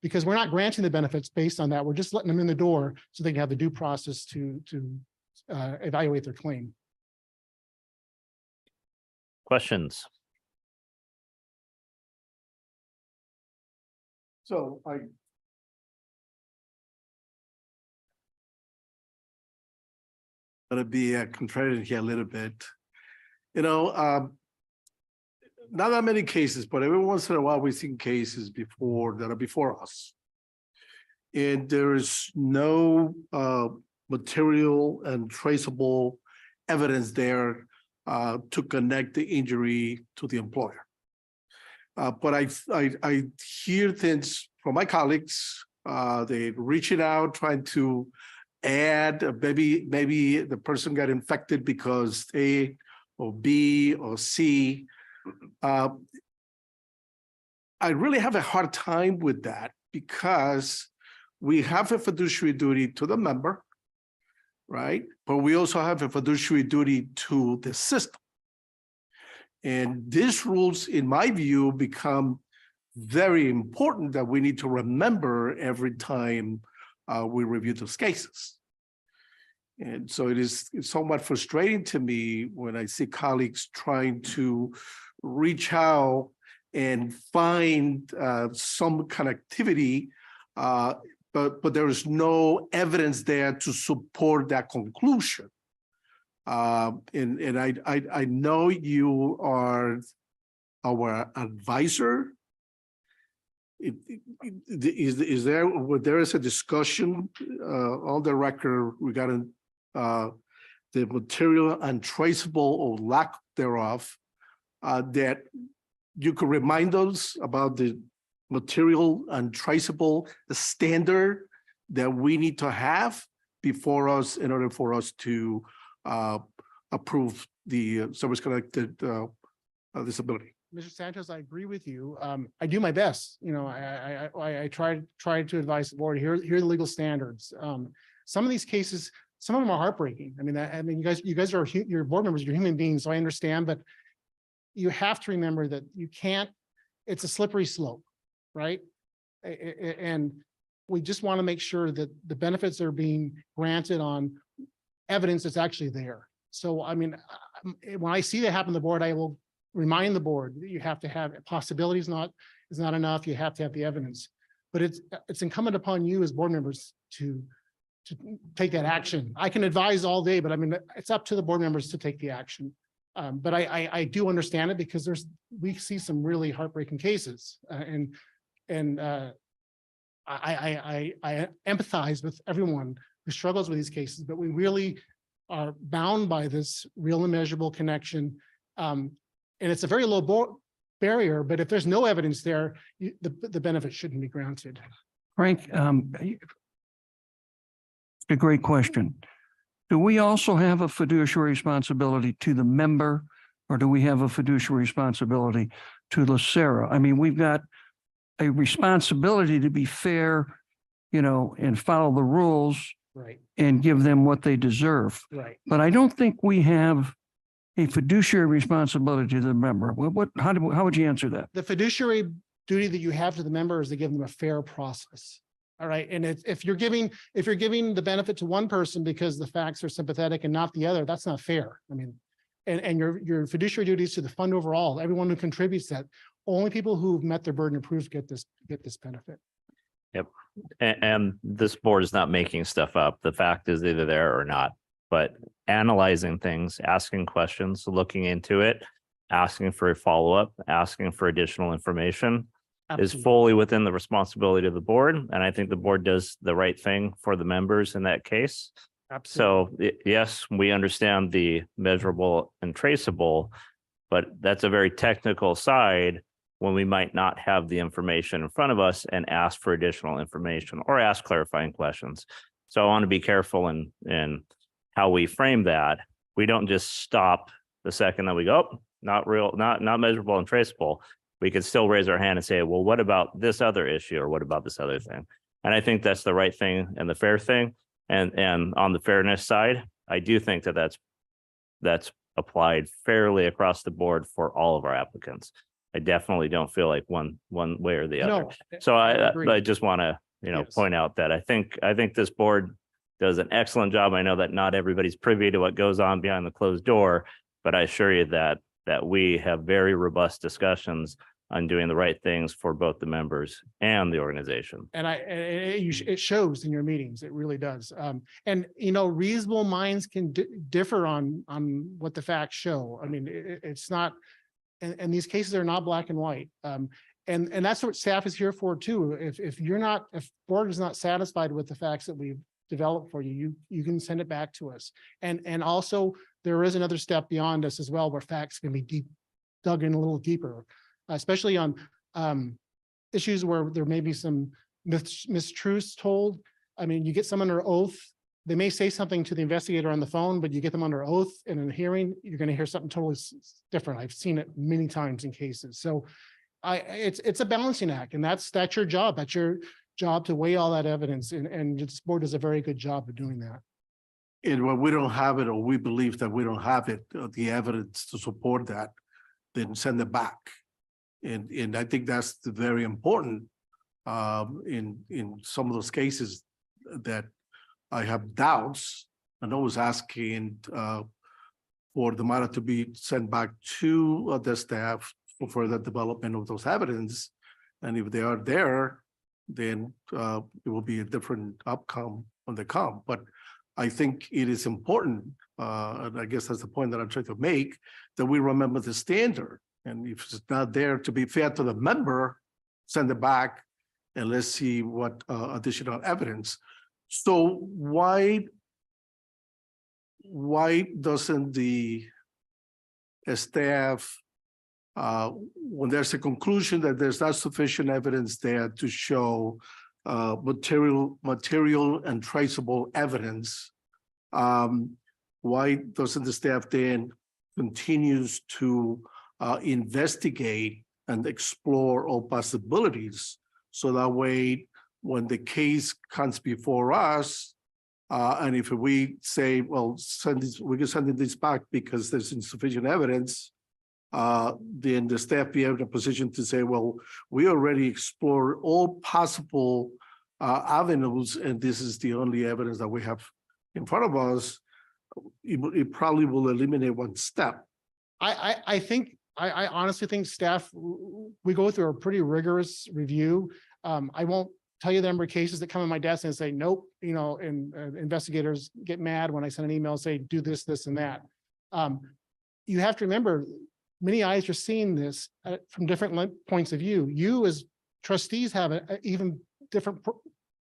because we're not granting the benefits based on that. We're just letting them in the door so they can have the due process to evaluate their claim. Questions? So gonna be contrarian here a little bit. Not that many cases, but every once in a while we've seen cases that are before us. And there is no material and traceable evidence there to connect the injury to the employer. But I hear things from my colleagues, they're reaching out, trying to add, maybe the person got infected because A or B or C. I really have a hard time with that because we have a fiduciary duty to the member, right? But we also have a fiduciary duty to the system. And these rules, in my view, become very important that we need to remember every time we review those cases. And so it's somewhat frustrating to me when I see colleagues trying to reach out and find some connectivity, but there is no evidence there to support that conclusion. And I know you are our advisor. There is a discussion on the record regarding the material untraceable or lack thereof, that you could remind us about the material untraceable, the standard that we need to have before us in order for us to approve the service-connected disability. Mr. Santos, I agree with you. I do my best, you know, I try to advise the board, here are the legal standards. Some of these cases, some of them are heartbreaking. I mean, you guys are, you're board members, you're human beings, so I understand, but you have to remember that you can't, it's a slippery slope, right? And we just want to make sure that the benefits are being granted on evidence that's actually there. So, I mean, when I see that happen on the board, I will remind the board that you have to have possibilities is not enough. You have to have the evidence, but it's incumbent upon you as board members to take that action. I can advise all day, but I mean, it's up to the board members to take the action. But I do understand it because we see some really heartbreaking cases, and I empathize with everyone who struggles with these cases, but we really are bound by this real and measurable connection. And it's a very low barrier, but if there's no evidence there, the benefit shouldn't be granted. Frank, it's a great question. Do we also have a fiduciary responsibility to the member, or do we have a fiduciary responsibility to LACERA? I mean, we've got a responsibility to be fair, you know, and follow the rules. Right. And give them what they deserve. Right. But I don't think we have a fiduciary responsibility to the member. How would you answer that? The fiduciary duty that you have to the member is to give them a fair process. All right. And if you're giving the benefit to one person because the facts are sympathetic and not the other, that's not fair. I mean, and your fiduciary duties to the fund overall, everyone who contributes that, only people who've met their burden of proof get this benefit. Yep. And this board is not making stuff up. The fact is either there or not, but analyzing things, asking questions, looking into it, asking for a follow-up, asking for additional information is Absolutely. fully within the responsibility of the board. And I think the board does the right thing for the members in that case. Absolutely. So yes, we understand the measurable and traceable, but that's a very technical side when we might not have the information in front of us and ask for additional information or ask clarifying questions. So I want to be careful in how we frame that. We don't just stop the second that we go, oh, not real, not measurable and traceable. We could still raise our hand and say, well, what about this other issue, or what about this other thing? And I think that's the right thing and the fair thing. And on the fairness side, I do think that that's applied fairly across the board for all of our applicants. I definitely don't feel like one way or the other. No, So agree. I just want to, Yes. point out that I think this board does an excellent job. I know that not everybody's privy to what goes on behind the closed door, but I assure you that we have very robust discussions on doing the right things for both the members and the organization. And it shows in your meetings. It really does. And you know, reasonable minds can differ on what the facts show. I mean, it's not, and these cases are not black and white. And that's what staff is here for too. If board is not satisfied with the facts that we've developed for you, you can send it back to us. And also there is another step beyond us as well, where facts can be dug in a little deeper, especially on issues where there may be some mistruths told. I mean, you get someone under oath, they may say something to the investigator on the phone, but you get them under oath and in a hearing, you're going to hear something totally different. I've seen it many times in cases. So it's a balancing act, and that's your job. That's your job to weigh all that evidence. And this board does a very good job of doing that. And when we don't have it, or we believe that we don't have it, the evidence to support that, then send it back. And I think that's very important in some of those cases that I have doubts, and always asking for the matter to be sent back to the staff for further development of those evidence. And if they are there, then it will be a different outcome when they come. But I think it is important, and I guess that's the point that I'm trying to make, that we remember the standard. And if it's not there, to be fair to the member, send it back and let's see what additional evidence. So why doesn't the staff, when there's a conclusion that there's not sufficient evidence there to show material and traceable evidence, why doesn't the staff then continues to investigate and explore all possibilities. So that way, when the case comes before us, and if we say, well, we can send this back because there's insufficient evidence, then the staff be in a position to say, well, we already explored all possible avenues, and this is the only evidence that we have in front of us. It probably will eliminate one step. I honestly think staff, we go through a pretty rigorous review. I won't tell you the number of cases that come in my desk and say, nope, and investigators get mad when I send an email and say, do this, this, and that. You have to remember, many eyes are seeing this from different points of view. You as trustees have an even different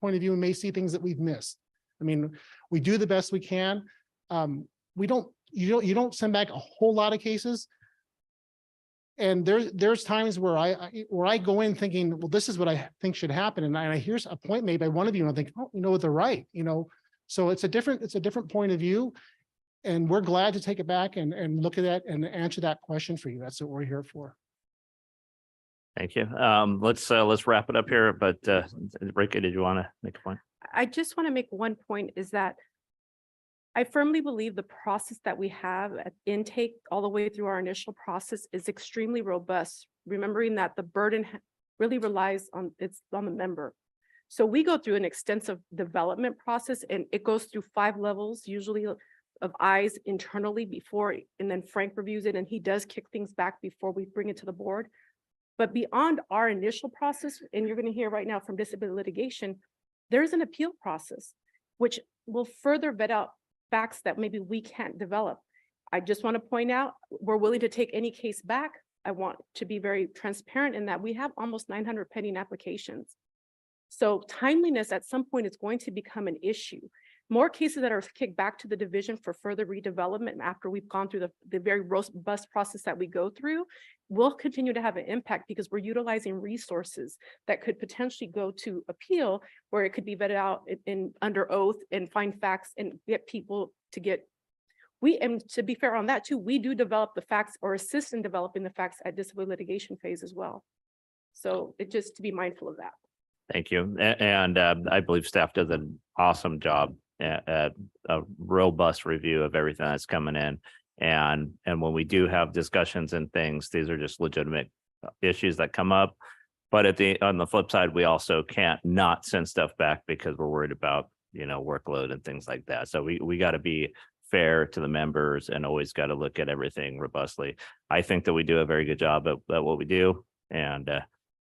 point of view and may see things that we've missed. I mean, we do the best we can. You don't send back a whole lot of cases. And there's times where I go in thinking, well, this is what I think should happen. And I hear a point made by one of you and I think, oh, they're right. So it's a different point of view. And we're glad to take it back and look at that and answer that question for you. That's what we're here for. Thank you. Let's wrap it up here, but Ricky, did you want to make a point? I just want to make one point is that I firmly believe the process that we have at intake all the way through our initial process is extremely robust, remembering that the burden really relies on the member. So we go through an extensive development process and it goes through 5 levels, usually of eyes internally before, and then Frank reviews it and he does kick things back before we bring it to the board. But beyond our initial process, and you're going to hear right now from disability litigation, there's an appeal process, which will further vet out facts that maybe we can't develop. I just want to point out, we're willing to take any case back. I want to be very transparent in that we have almost 900 pending applications. So timeliness at some point is going to become an issue. More cases that are kicked back to the division for further redevelopment after we've gone through the very robust process that we go through will continue to have an impact because we're utilizing resources that could potentially go to appeal, where it could be vetted out in under oath and find facts and get people to get. And to be fair on that too, we do develop the facts or assist in developing the facts at disability litigation phase as well. So it just to be mindful of that. Thank you. And I believe staff does an awesome job at a robust review of everything that's coming in. And when we do have discussions and things, these are just legitimate issues that come up. But on the flip side, we also can't not send stuff back because we're worried about, workload and things like that. So we got to be fair to the members and always got to look at everything robustly. I think that we do a very good job at what we do. And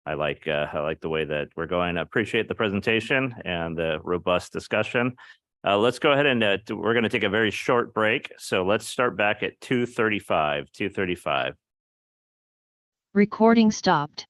I like the way that we're going. I appreciate the presentation and the robust discussion. Let's go ahead and we're going to take a very short break. So let's start back at 2:35. Recording stopped.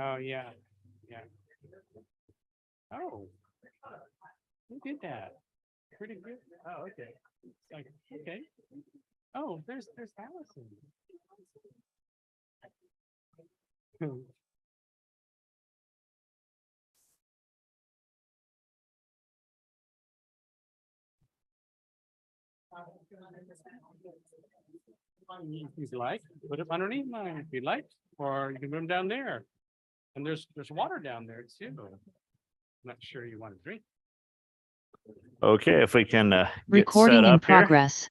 Oh, yeah, yeah. Oh. Who did that? Pretty good. Oh, okay. Like, okay. Oh, there's Allison. If you like, put it underneath mine if you like, or you can put them down there. And there's water down there too. Not sure you want to drink. Okay, if we can get Recording set in up here. progress.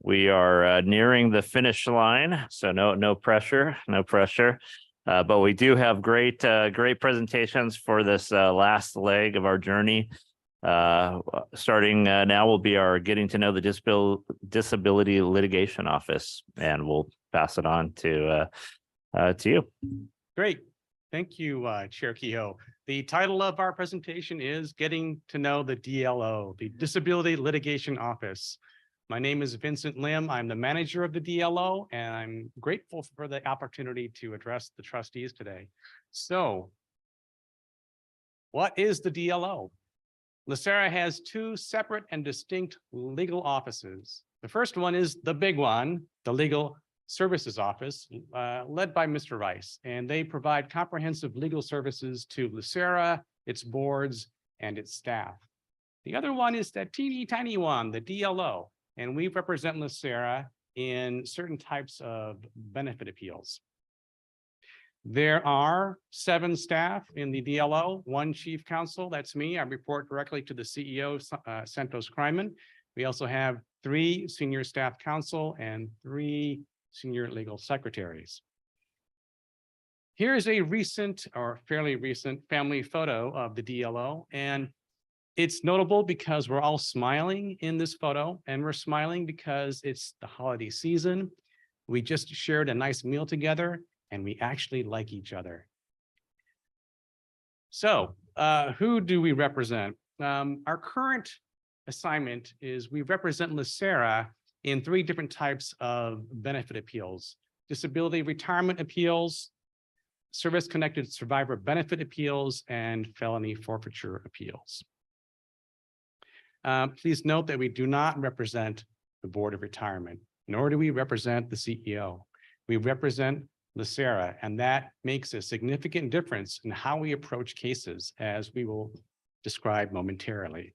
We are nearing the finish line, so no pressure, no pressure. But we do have great presentations for this last leg of our journey. Starting now will be our getting to know the disability litigation office, and we'll pass it on to you. Great. Thank you, Chair Kehoe. The title of our presentation is Getting to Know the DLO, the Disability Litigation Office. My name is Vincent Lim. I'm the manager of the DLO, and I'm grateful for the opportunity to address the trustees today. So, what is the DLO? LACERA has two separate and distinct legal offices. The first one is the big one, the Legal Services Office, led by Mr. Rice, and they provide comprehensive legal services to LACERA, its boards, and its staff. The other one is that teeny tiny one, the DLO, and we represent LACERA in certain types of benefit appeals. There are 7 staff in the DLO, 1 chief counsel, that's me. I report directly to the CEO, Santos Kryman. We also have 3 senior staff counsel and 3 senior legal secretaries. Here's a recent or fairly recent family photo of the DLO, and it's notable because we're all smiling in this photo, and we're smiling because it's the holiday season. We just shared a nice meal together, and we actually like each other. So who do we represent? Our current assignment is we represent LACERA in 3 different types of benefit appeals: disability retirement appeals, service-connected survivor benefit appeals, and felony forfeiture appeals. Please note that we do not represent the Board of Retirement, nor do we represent the CEO. We represent LACERA, and that makes a significant difference in how we approach cases, as we will describe momentarily.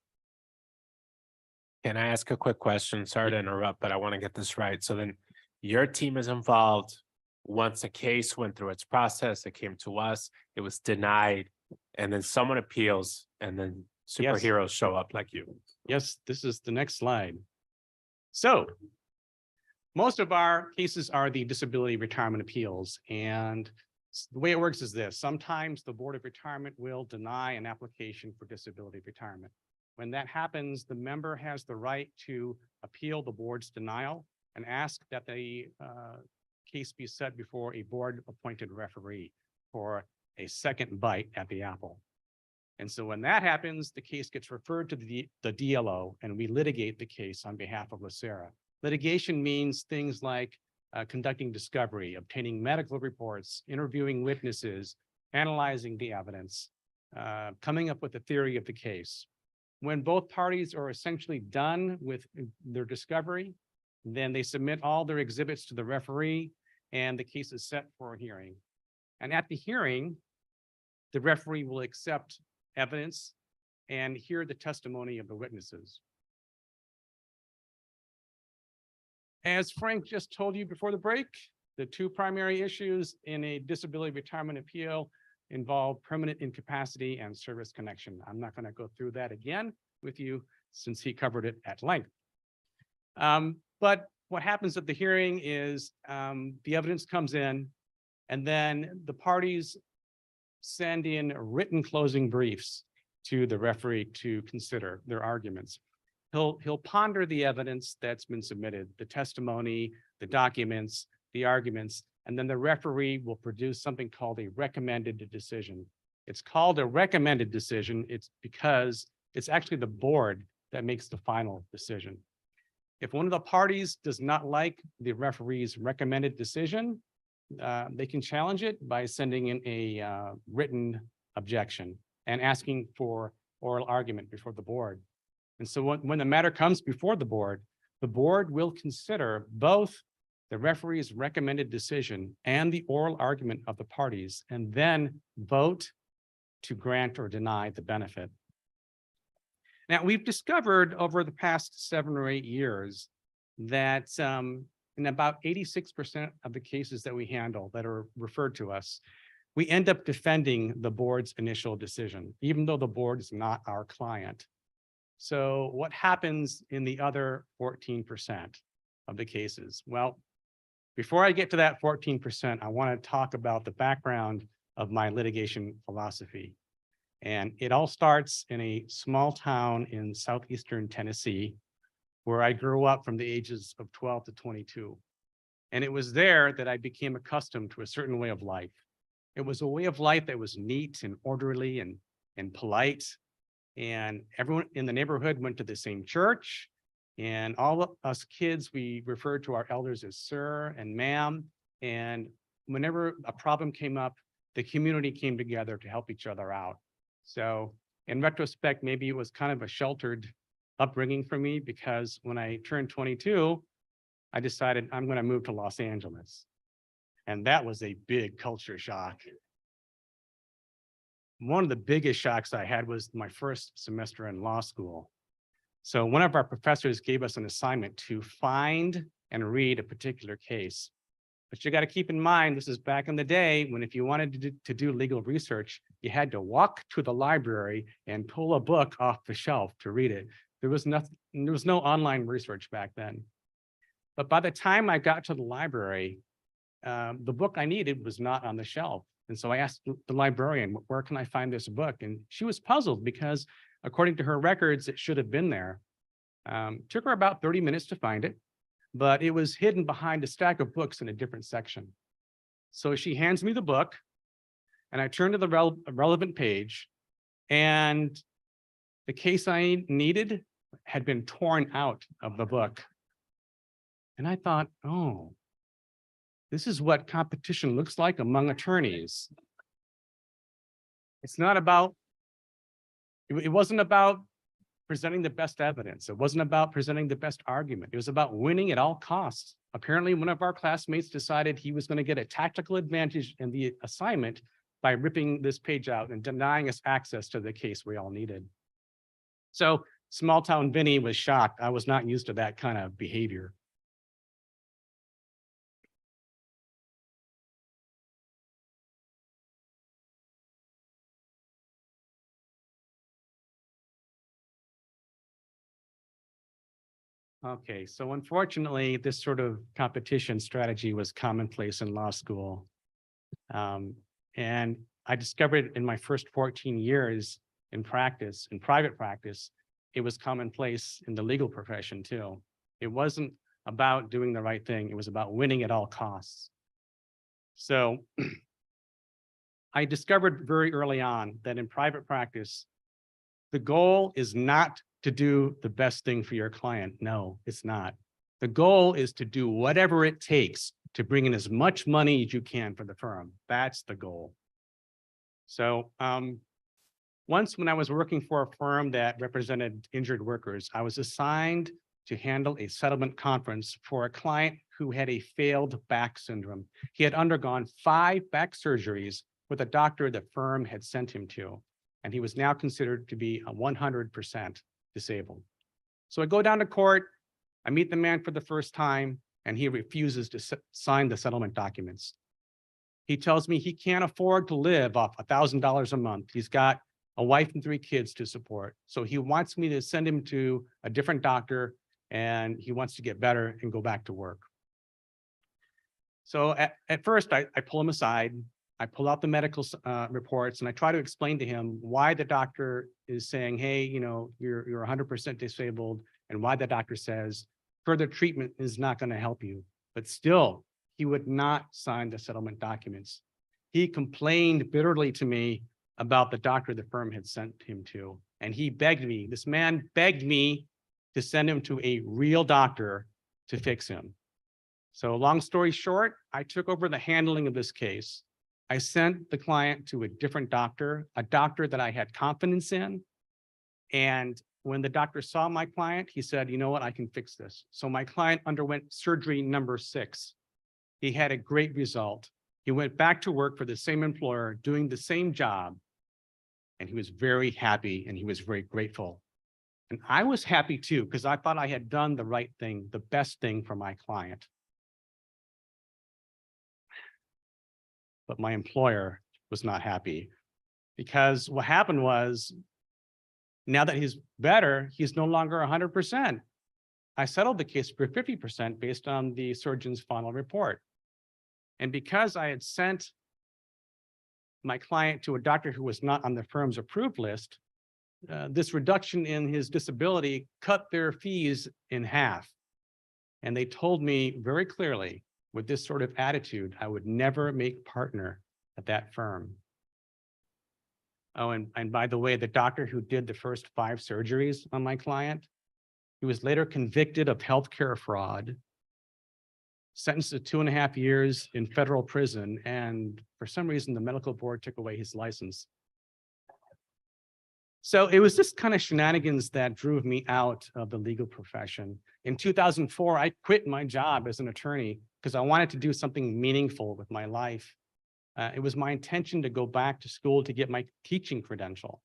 Can I ask a quick question? Sorry to interrupt, but I want to get this right. So then your team is involved. Once a case went through its process, it came to us, it was denied, and then someone appeals, and then superheroes show up like you. Yes, this is the next slide. So most of our cases are the disability retirement appeals, and the way it works is this. Sometimes the Board of Retirement will deny an application for disability retirement. When that happens, the member has the right to appeal the board's denial and ask that the case be set before a board-appointed referee for a second bite at the apple. And so when that happens, the case gets referred to the DLO, and we litigate the case on behalf of LACERA. Litigation means things like conducting discovery, obtaining medical reports, interviewing witnesses, analyzing the evidence, coming up with a theory of the case. When both parties are essentially done with their discovery, then they submit all their exhibits to the referee, and the case is set for a hearing. And at the hearing, the referee will accept evidence and hear the testimony of the witnesses. As Frank just told you before the break, the 2 primary issues in a disability retirement appeal involve permanent incapacity and service connection. I'm not going to go through that again with you since he covered it at length. But what happens at the hearing is the evidence comes in, and then the parties send in written closing briefs to the referee to consider their arguments. He'll ponder the evidence that's been submitted, the testimony, the documents, the arguments, and then the referee will produce something called a recommended decision. It's called a recommended decision. It's because it's actually the board that makes the final decision. If one of the parties does not like the referee's recommended decision, they can challenge it by sending in a written objection and asking for oral argument before the board. And so when the matter comes before the board will consider both the referee's recommended decision and the oral argument of the parties, and then vote to grant or deny the benefit. Now, we've discovered over the past 7 or 8 years that in about 86% of the cases that we handle that are referred to us, we end up defending the board's initial decision, even though the board is not our client. So what happens in the other 14% of the cases? Well, before I get to that 14%, I want to talk about the background of my litigation philosophy. And it all starts in a small town in southeastern Tennessee, where I grew up from the ages of 12 to 22. And it was there that I became accustomed to a certain way of life. It was a way of life that was neat and orderly and polite. And everyone in the neighborhood went to the same church. And all of us kids, we referred to our elders as sir and ma'am. And whenever a problem came up, the community came together to help each other out. So in retrospect, maybe it was kind of a sheltered upbringing for me, because when I turned 22, I decided I'm going to move to Los Angeles. And that was a big culture shock. One of the biggest shocks I had was my first semester in law school. So one of our professors gave us an assignment to find and read a particular case. But you got to keep in mind, this is back in the day when if you wanted to do legal research, you had to walk to the library and pull a book off the shelf to read it. There was no online research back then. But by the time I got to the library, the book I needed was not on the shelf. And so I asked the librarian, where can I find this book? And she was puzzled because according to her records, it should have been there. Took her about 30 minutes to find it, but it was hidden behind a stack of books in a different section. So she hands me the book and I turn to the relevant page, and the case I needed had been torn out of the book. And I thought, oh, this is what competition looks like among attorneys. It's not about, it wasn't about presenting the best evidence. It wasn't about presenting the best argument. It was about winning at all costs. Apparently, one of our classmates decided he was going to get a tactical advantage in the assignment by ripping this page out and denying us access to the case we all needed. So small town Vinny was shocked. I was not used to that kind of behavior. Okay, so unfortunately, this sort of competition strategy was commonplace in law school. And I discovered in my first 14 years in practice, in private practice, it was commonplace in the legal profession too. It wasn't about doing the right thing. It was about winning at all costs. So I discovered very early on that in private practice, the goal is not to do the best thing for your client. No, it's not. The goal is to do whatever it takes to bring in as much money as you can for the firm. That's the goal. So once when I was working for a firm that represented injured workers, I was assigned to handle a settlement conference for a client who had a failed back syndrome. He had undergone 5 back surgeries with a doctor the firm had sent him to, and he was now considered to be 100% disabled. So I go down to court, I meet the man for the first time, and he refuses to sign the settlement documents. He tells me he can't afford to live off $1,000 a month. He's got a wife and 3 kids to support. So he wants me to send him to a different doctor, and he wants to get better and go back to work. So at first, I pull him aside. I pull out the medical reports and I try to explain to him why the doctor is saying, hey, you know, you're 100% disabled, and why the doctor says further treatment is not going to help you. But still, he would not sign the settlement documents. He complained bitterly to me about the doctor the firm had sent him to. And he begged me, this man begged me to send him to a real doctor to fix him. So long story short, I took over the handling of this case. I sent the client to a different doctor, a doctor that I had confidence in. And when the doctor saw my client, he said, you know what, I can fix this. So my client underwent surgery number 6. He had a great result. He went back to work for the same employer, doing the same job. And he was very happy and he was very grateful. And I was happy too, because I thought I had done the right thing, the best thing for my client. But my employer was not happy because what happened was, now that he's better, he's no longer 100%. I settled the case for 50% based on the surgeon's final report. And because I had sent my client to a doctor who was not on the firm's approved list, this reduction in his disability cut their fees in half. And they told me very clearly, with this sort of attitude, I would never make partner at that firm. Oh, and by the way, the doctor who did the first 5 surgeries on my client, he was later convicted of healthcare fraud, sentenced to 2.5 years in federal prison, and for some reason, the medical board took away his license. So it was this kind of shenanigans that drove me out of the legal profession. In 2004, I quit my job as an attorney because I wanted to do something meaningful with my life. It was my intention to go back to school to get my teaching credential.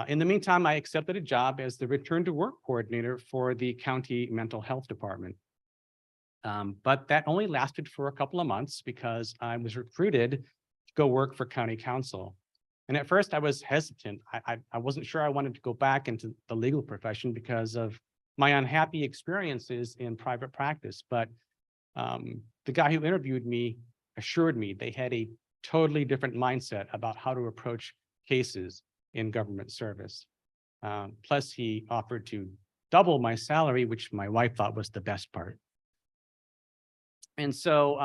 In the meantime, I accepted a job as the return to work coordinator for the county mental health department. But that only lasted for a couple of months because I was recruited to go work for county council. And at first I was hesitant. I wasn't sure I wanted to go back into the legal profession because of my unhappy experiences in private practice. But the guy who interviewed me assured me they had a totally different mindset about how to approach cases in government service. Plus, he offered to double my salary, which my wife thought was the best part. And so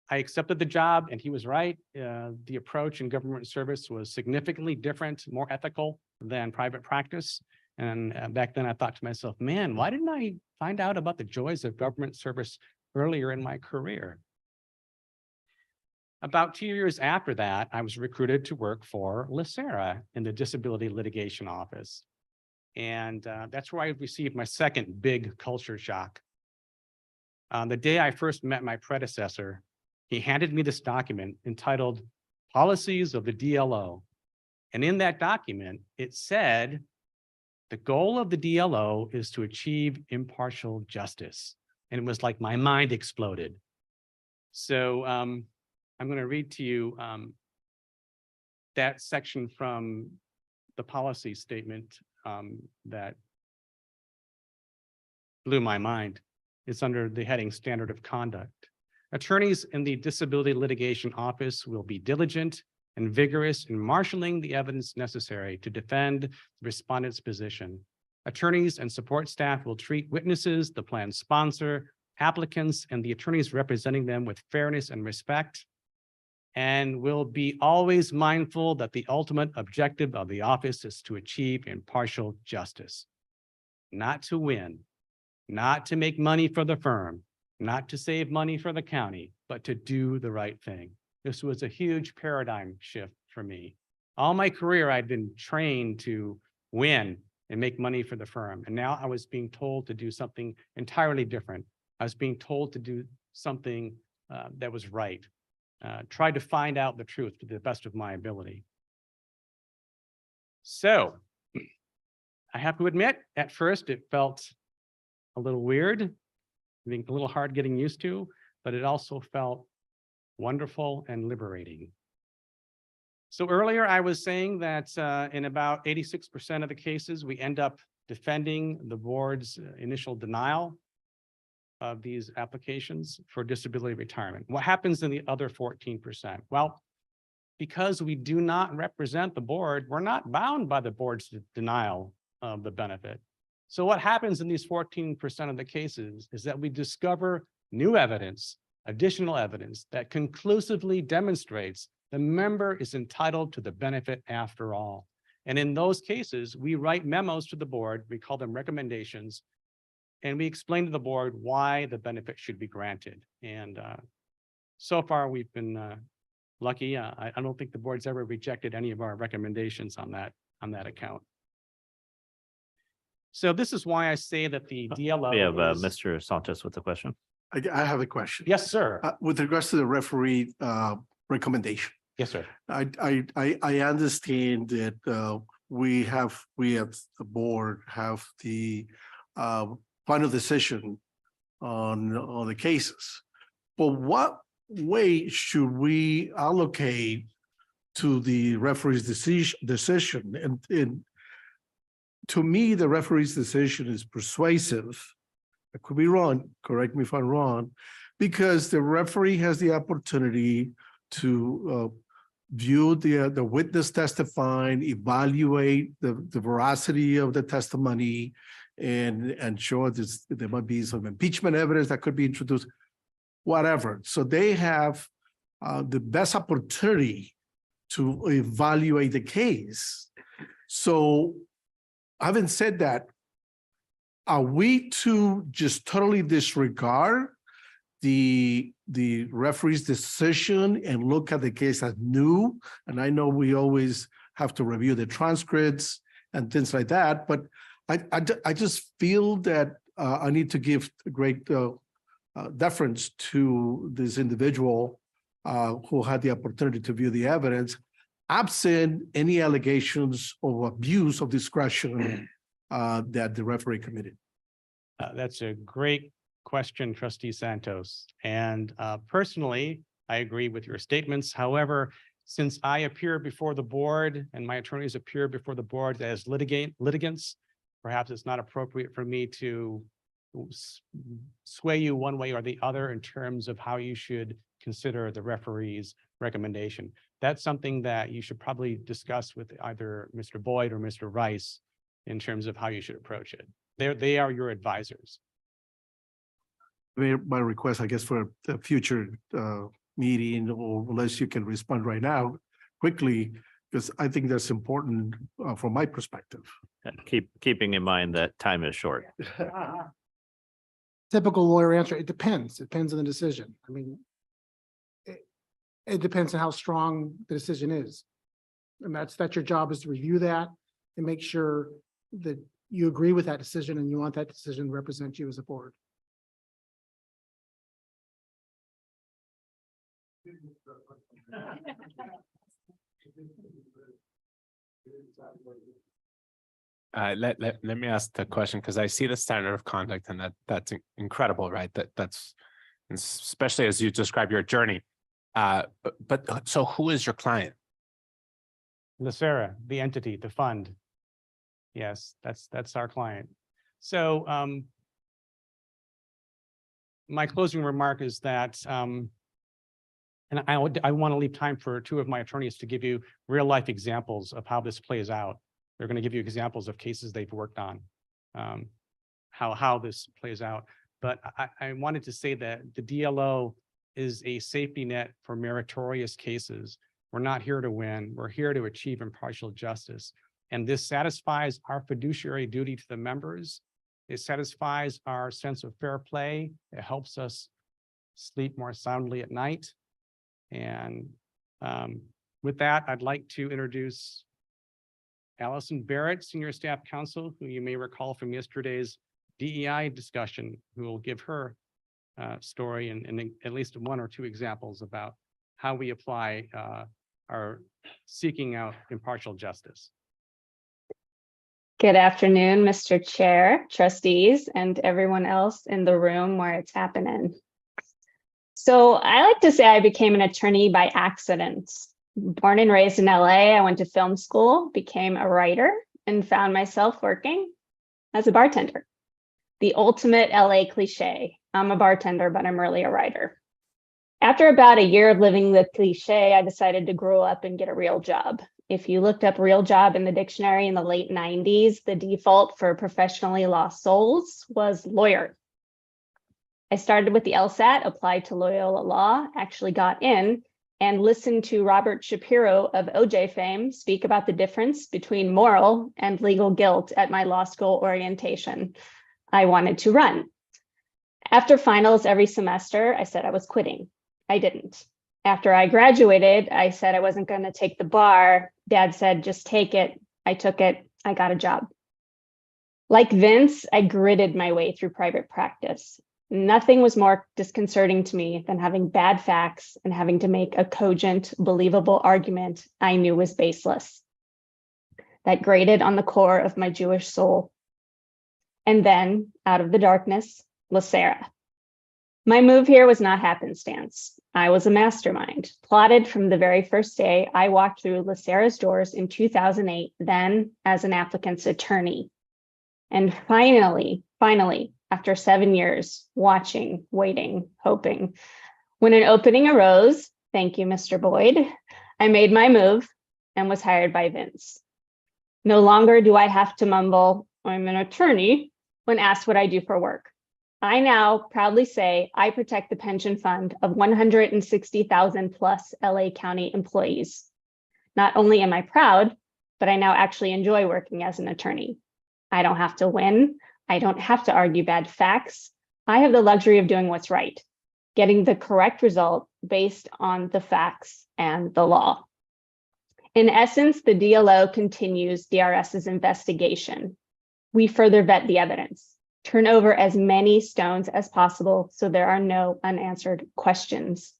I accepted the job, and he was right. The approach in government service was significantly different, more ethical than private practice. And back then I thought to myself, man, why didn't I find out about the joys of government service earlier in my career? About 2 years after that, I was recruited to work for LACERA in the disability litigation office. And that's where I received my second big culture shock. The day I first met my predecessor, he handed me this document entitled Policies of the DLO. And in that document, it said, the goal of the DLO is to achieve impartial justice. And it was like my mind exploded. So I'm going to read to you that section from the policy statement that blew my mind. It's under the heading Standard of Conduct. Attorneys in the Disability Litigation Office will be diligent and vigorous in marshaling the evidence necessary to defend the respondent's position. Attorneys and support staff will treat witnesses, the plan sponsor, applicants, and the attorneys representing them with fairness and respect, and will be always mindful that the ultimate objective of the office is to achieve impartial justice, not to win, not to make money for the firm, not to save money for the county, but to do the right thing. This was a huge paradigm shift for me. All my career, I'd been trained to win and make money for the firm. And now I was being told to do something entirely different. I was being told to do something that was right. Tried to find out the truth to the best of my ability. So I have to admit, at first it felt a little weird, I think a little hard getting used to, but it also felt wonderful and liberating. So earlier I was saying that in about 86% of the cases, we end up defending the board's initial denial of these applications for disability retirement. What happens in the other 14%? Well, because we do not represent the board, we're not bound by the board's denial of the benefit. So what happens in these 14% of the cases is that we discover new evidence, additional evidence that conclusively demonstrates the member is entitled to the benefit after all. And in those cases, we write memos to the board, we call them recommendations, And we explained to the board why the benefit should be granted. And so far, we've been lucky. I don't think the board's ever rejected any of our recommendations on that account. So this is why I say that the DLO. We have is- Mr. Santos with the question. I have a question. Yes, sir. With regards to the referee recommendation. Yes, sir. I understand that we have the board have the final decision on the cases. But what way should we allocate to the referee's decision? And to me, the referee's decision is persuasive. I could be wrong, correct me if I'm wrong, because the referee has the opportunity to view the witness testifying, evaluate the veracity of the testimony, and show there might be some impeachment evidence that could be introduced, whatever. So they have the best opportunity to evaluate the case. So having said that, are we to just totally disregard the referee's decision and look at the case as new? And I know we always have to review the transcripts and things like that, but I just feel that I need to give great deference to this individual who had the opportunity to view the evidence, absent any allegations of abuse of discretion that the referee committed. That's a great question, Trustee Santos. And personally, I agree with your statements. However, since I appear before the board and my attorneys appear before the board as litigants, perhaps it's not appropriate for me to sway you one way or the other in terms of how you should consider the referee's recommendation. That's something that you should probably discuss with either Mr. Boyd or Mr. Rice in terms of how you should approach it. They are your advisors. My request, I guess, for a future meeting, or unless you can respond right now quickly, because I think that's important from my perspective. And keeping in mind that time is short. Typical lawyer answer, it depends. It depends on the decision. I mean, it depends on how strong the decision is. And that's your job, is to review that and make sure that you agree with that decision and you want that decision to represent you as a board. Let me ask the question, because I see the standard of conduct, and that's incredible, right? That's especially as you describe your journey. But so who is your client? LACERA, the entity, the fund. Yes, that's our client. So my closing remark is that, and I want to leave time for two of my attorneys to give you real life examples of how this plays out. They're going to give you examples of cases they've worked on, how this plays out. But I wanted to say that the DLO is a safety net for meritorious cases. We're not here to win. We're here to achieve impartial justice. And this satisfies our fiduciary duty to the members. It satisfies our sense of fair play. It helps us sleep more soundly at night. And with that, I'd like to introduce Allison Barrett, Senior Staff Counsel, who you may recall from yesterday's DEI discussion, who will give her story and at least one or two examples about how we apply our seeking out impartial justice. Good afternoon, Mr. Chair, trustees, and everyone else in the room where it's happening. So I like to say I became an attorney by accident. Born and raised in LA, I went to film school, became a writer, and found myself working as a bartender. The ultimate LA cliche. I'm a bartender, but I'm really a writer. After about a year of living the cliche, I decided to grow up and get a real job. If you looked up real job in the dictionary in the late 90s, the default for professionally lost souls was lawyer. I started with the LSAT, applied to Loyola Law, actually got in, and listened to Robert Shapiro of OJ fame speak about the difference between moral and legal guilt at my law school orientation. I wanted to run. After finals every semester, I said I was quitting. I didn't. After I graduated, I said I wasn't going to take the bar. Dad said, just take it. I took it. I got a job. Like Vince, I gritted my way through private practice. Nothing was more disconcerting to me than having bad facts and having to make a cogent, believable argument I knew was baseless. That grated on the core of my Jewish soul. And then, out of the darkness, LACERA. My move here was not happenstance. I was a mastermind, plotted from the very first day I walked through LACERA's doors in 2008, then as an applicant's attorney. And finally, after 7 years, watching, waiting, hoping, when an opening arose, thank you, Mr. Boyd, I made my move and was hired by Vince. No longer do I have to mumble, I'm an attorney, when asked what I do for work. I now proudly say I protect the pension fund of 160,000 plus LA County employees. Not only am I proud, but I now actually enjoy working as an attorney. I don't have to win. I don't have to argue bad facts. I have the luxury of doing what's right, getting the correct result based on the facts and the law. In essence, the DLO continues DRS's investigation. We further vet the evidence, turn over as many stones as possible so there are no unanswered questions.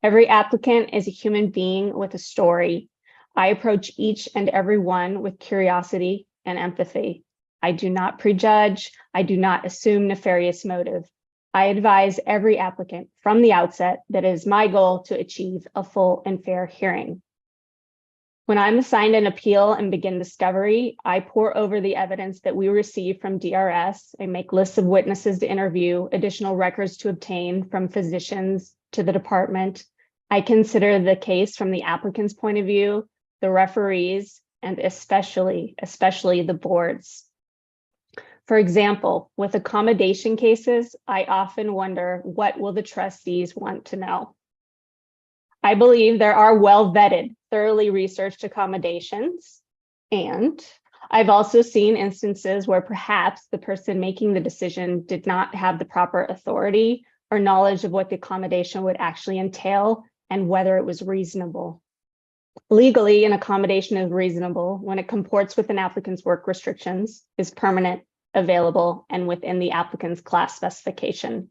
Every applicant is a human being with a story. I approach each and every one with curiosity and empathy. I do not prejudge. I do not assume nefarious motive. I advise every applicant from the outset that it is my goal to achieve a full and fair hearing. When I'm assigned an appeal and begin discovery, I pour over the evidence that we receive from DRS. I make lists of witnesses to interview, additional records to obtain from physicians to the department. I consider the case from the applicant's point of view, the referees, and especially the boards. For example, with accommodation cases, I often wonder, what will the trustees want to know? I believe there are well-vetted, thoroughly researched accommodations, and I've also seen instances where perhaps the person making the decision did not have the proper authority or knowledge of what the accommodation would actually entail and whether it was reasonable. Legally, an accommodation is reasonable when it comports with an applicant's work restrictions, is permanent, available, and within the applicant's class specification.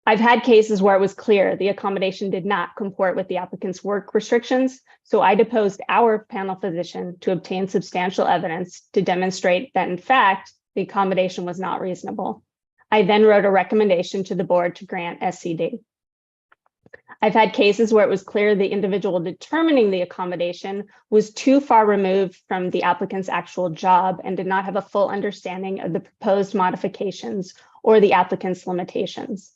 I've had cases where it was clear the accommodation did not comport with the applicant's work restrictions, so I deposed our panel physician to obtain substantial evidence to demonstrate that, in fact, the accommodation was not reasonable. I then wrote a recommendation to the board to grant SCD. I've had cases where it was clear the individual determining the accommodation was too far removed from the applicant's actual job and did not have a full understanding of the proposed modifications or the applicant's limitations.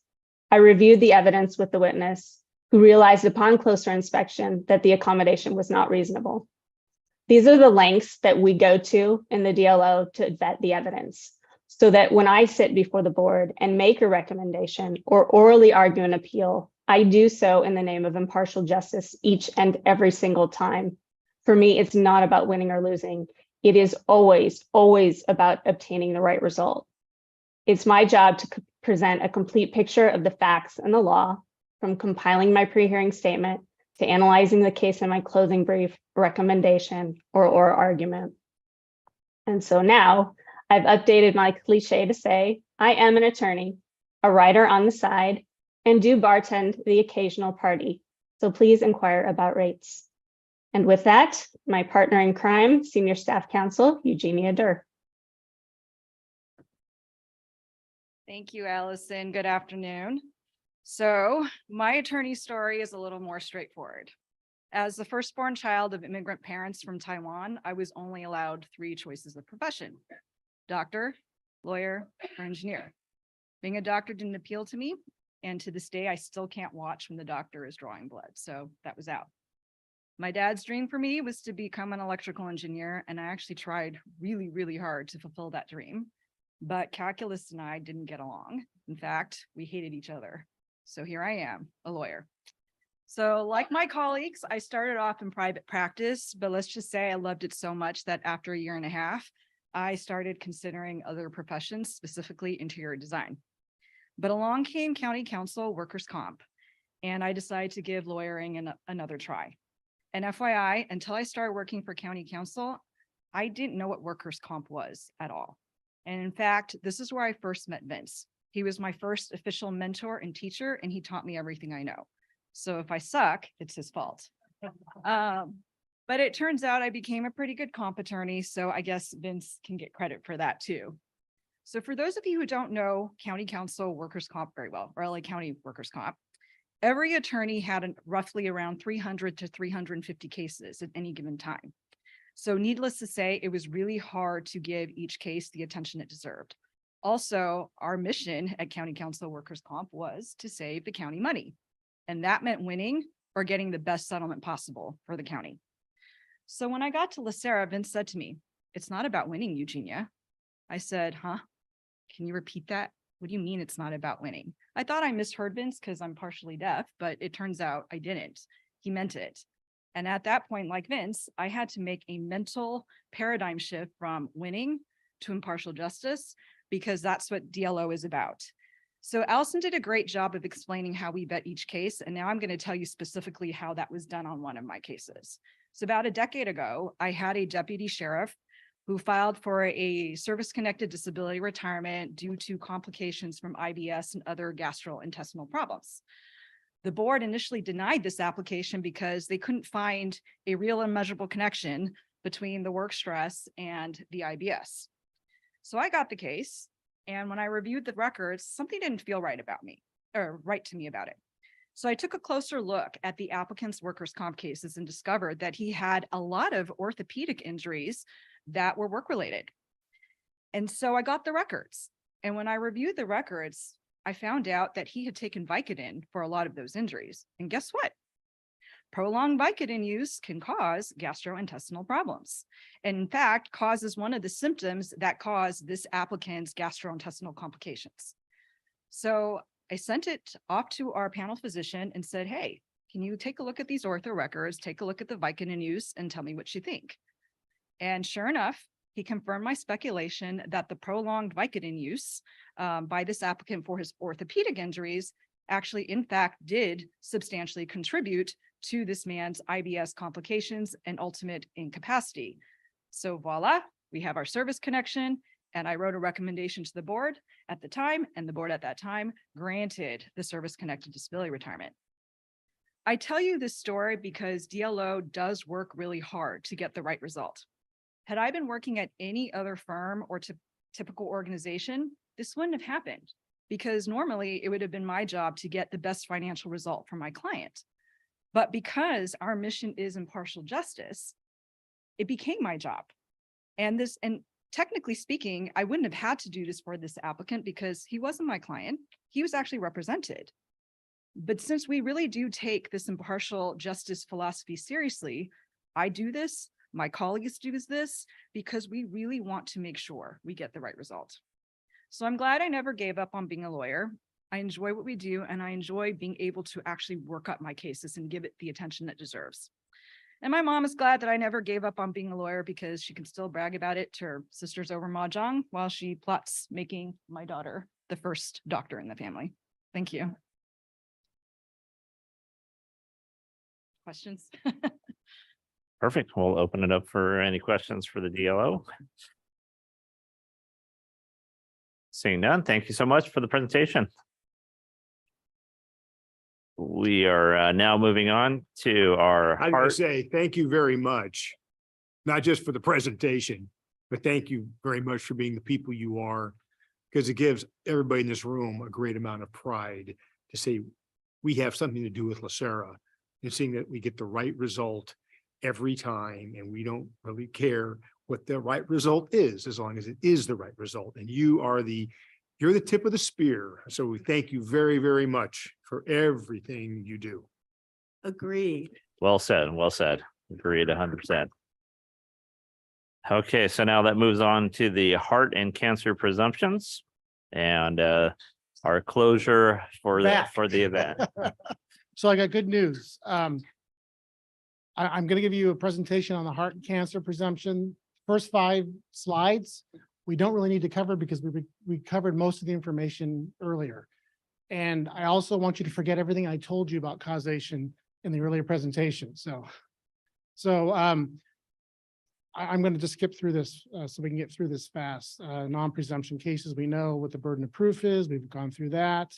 I reviewed the evidence with the witness, who realized upon closer inspection that the accommodation was not reasonable. These are the lengths that we go to in the DLO to vet the evidence, so that when I sit before the board and make a recommendation or orally argue an appeal, I do so in the name of impartial justice each and every single time. For me, it's not about winning or losing. It is always, always about obtaining the right result. It's my job to present a complete picture of the facts and the law, from compiling my pre-hearing statement to analyzing the case in my closing brief, recommendation, or argument. And so now I've updated my cliche to say, I am an attorney, a writer on the side, and do bartend the occasional party. So please inquire about rates. And with that, my partner in crime, Senior Staff Counsel, Eugenia Durr. Thank you, Allison. Good afternoon. So my attorney story is a little more straightforward. As the firstborn child of immigrant parents from Taiwan, I was only allowed 3 choices of profession: doctor, lawyer, or engineer. Being a doctor didn't appeal to me, and to this day, I still can't watch when the doctor is drawing blood, so that was out. My dad's dream for me was to become an electrical engineer, and I actually tried really, really hard to fulfill that dream. But calculus and I didn't get along. In fact, we hated each other. So here I am, a lawyer. So like my colleagues, I started off in private practice, but let's just say I loved it so much that after a year and a half, I started considering other professions, specifically interior design. But along came county council workers' comp, and I decided to give lawyering another try. And FYI, until I started working for county council, I didn't know what workers' comp was at all. And in fact, this is where I first met Vince. He was my first official mentor and teacher, and he taught me everything I know. So if I suck, it's his fault. But it turns out I became a pretty good comp attorney, so I guess Vince can get credit for that too. So for those of you who don't know county council workers' comp very well, or LA County workers' comp, every attorney had roughly around 300 to 350 cases at any given time. So needless to say, it was really hard to give each case the attention it deserved. Also, our mission at County Council Workers' Comp was to save the county money. And that meant winning or getting the best settlement possible for the county. So when I got to LACERA, Vince said to me, "It's not about winning, Eugenia." I said, "Huh? Can you repeat that? What do you mean it's not about winning?" I thought I misheard Vince because I'm partially deaf, but it turns out I didn't. He meant it. And at that point, like Vince, I had to make a mental paradigm shift from winning to impartial justice, because that's what DLO is about. So Allison did a great job of explaining how we vet each case. And now I'm going to tell you specifically how that was done on one of my cases. So about a decade ago, I had a deputy sheriff who filed for a service-connected disability retirement due to complications from IBS and other gastrointestinal problems. The board initially denied this application because they couldn't find a real and measurable connection between the work stress and the IBS. So I got the case, and when I reviewed the records, something didn't feel right about me, or right to me about it. So I took a closer look at the applicant's workers' comp cases and discovered that he had a lot of orthopedic injuries that were work-related. And so I got the records. And when I reviewed the records, I found out that he had taken Vicodin for a lot of those injuries. And guess what? Prolonged Vicodin use can cause gastrointestinal problems. And in fact, causes one of the symptoms that cause this applicant's gastrointestinal complications. So I sent it off to our panel physician and said, "Hey, can you take a look at these ortho records, take a look at the Vicodin use, and tell me what you think?" And sure enough, he confirmed my speculation that the prolonged Vicodin use by this applicant for his orthopedic injuries actually, in fact, did substantially contribute to this man's IBS complications and ultimate incapacity. So voila, we have our service connection, and I wrote a recommendation to the board at the time, and the board at that time granted the service-connected disability retirement. I tell you this story because DLO does work really hard to get the right result. Had I been working at any other firm or typical organization, this wouldn't have happened, because normally it would have been my job to get the best financial result for my client. But because our mission is impartial justice, it became my job. And technically speaking, I wouldn't have had to do this for this applicant because he wasn't my client. He was actually represented. But since we really do take this impartial justice philosophy seriously, I do this, my colleagues do this, because we really want to make sure we get the right result. So I'm glad I never gave up on being a lawyer. I enjoy what we do, and I enjoy being able to actually work up my cases and give it the attention it deserves. And my mom is glad that I never gave up on being a lawyer, because she can still brag about it to her sisters over mahjong while she plots making my daughter the first doctor in the family. Thank you. Questions? Perfect. We'll open it up for any questions for the DLO. Seeing none, thank you so much for the presentation. We are now moving on to our I would say thank you very much, not just for the presentation, but thank you very much for being the people you are, because it gives everybody in this room a great amount of pride to say we have something to do with LACERA, and seeing that we get the right result every time, and we don't really care what the right result is, as long as it is the right result. And you're the tip of the spear. So we thank you very, very much for everything you do. Agreed. Well said, well said. Agreed 100%. Okay, so now that moves on to the heart and cancer presumptions and our closure for the event. So I got good news. I'm going to give you a presentation on the heart and cancer presumption. first 5 slides, we don't really need to cover because we covered most of the information earlier. And I also want you to forget everything I told you about causation in the earlier presentation. I'm going to just skip through this so we can get through this fast. Non-presumption cases, we know what the burden of proof is. We've gone through that.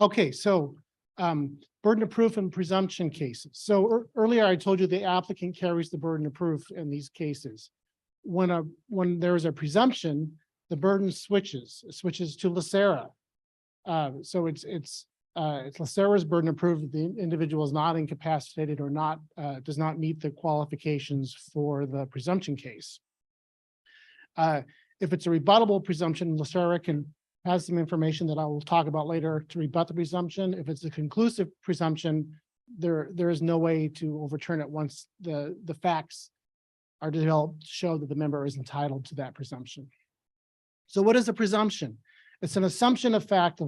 Okay, so burden of proof and presumption cases. So earlier I told you the applicant carries the burden of proof in these cases. When there is a presumption, the burden switches. It switches to LACERA. So it's LACERA's burden of proof that the individual is not incapacitated or does not meet the qualifications for the presumption case. If it's a rebuttable presumption, LACERA has some information that I will talk about later to rebut the presumption. If it's a conclusive presumption, there is no way to overturn it once the facts are developed to show that the member is entitled to that presumption. So what is a presumption? It's an assumption of fact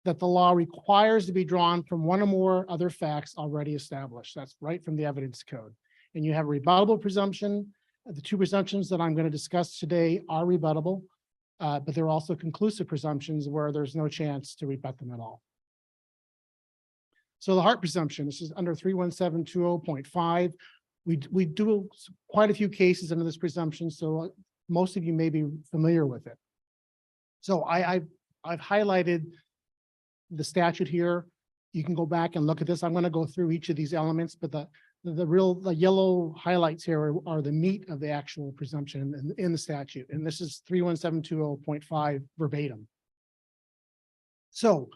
that the law requires to be drawn from one or more other facts already established. That's right from the evidence code. And you have a rebuttable presumption. The 2 presumptions that I'm going to discuss today are rebuttable, but there are also conclusive presumptions where there's no chance to rebut them at all. So the Hart presumption, this is under 31720.5. We do quite a few cases under this presumption, so most of you may be familiar with it. So I've highlighted the statute here. You can go back and look at this. I'm going to go through each of these elements, but the yellow highlights here are the meat of the actual presumption in the statute. And this is 31720.5 verbatim. So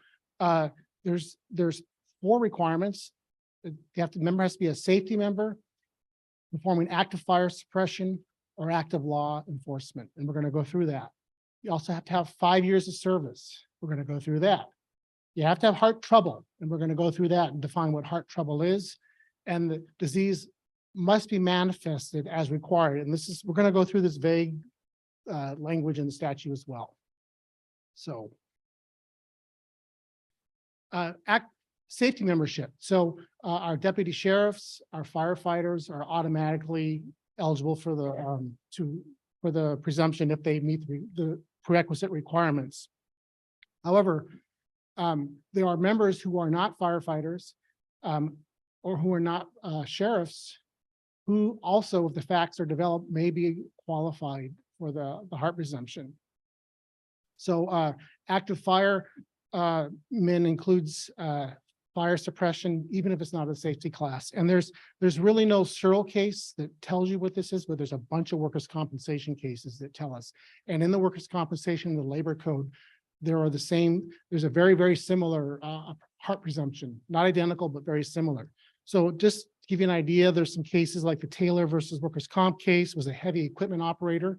there's 4 requirements. The member has to be a safety member, performing active fire suppression or active law enforcement. And we're going to go through that. You also have to have 5 years of service. We're going to go through that. You have to have heart trouble, and we're going to go through that and define what heart trouble is. And the disease must be manifested as required. And we're going to go through this vague language in the statute as well. So safety membership. So our deputy sheriffs, our firefighters are automatically eligible for the presumption if they meet the prerequisite requirements. However, there are members who are not firefighters or who are not sheriffs who also, if the facts are developed, may be qualified for the Hart presumption. So active fire men includes fire suppression, even if it's not a safety class. And there's really no CERL case that tells you what this is, but there's a bunch of workers' compensation cases that tell us. And in the workers' compensation, the labor code, there's a very, very similar Hart presumption, not identical, but very similar. So just to give you an idea, there's some cases like the Taylor versus workers' comp case, was a heavy equipment operator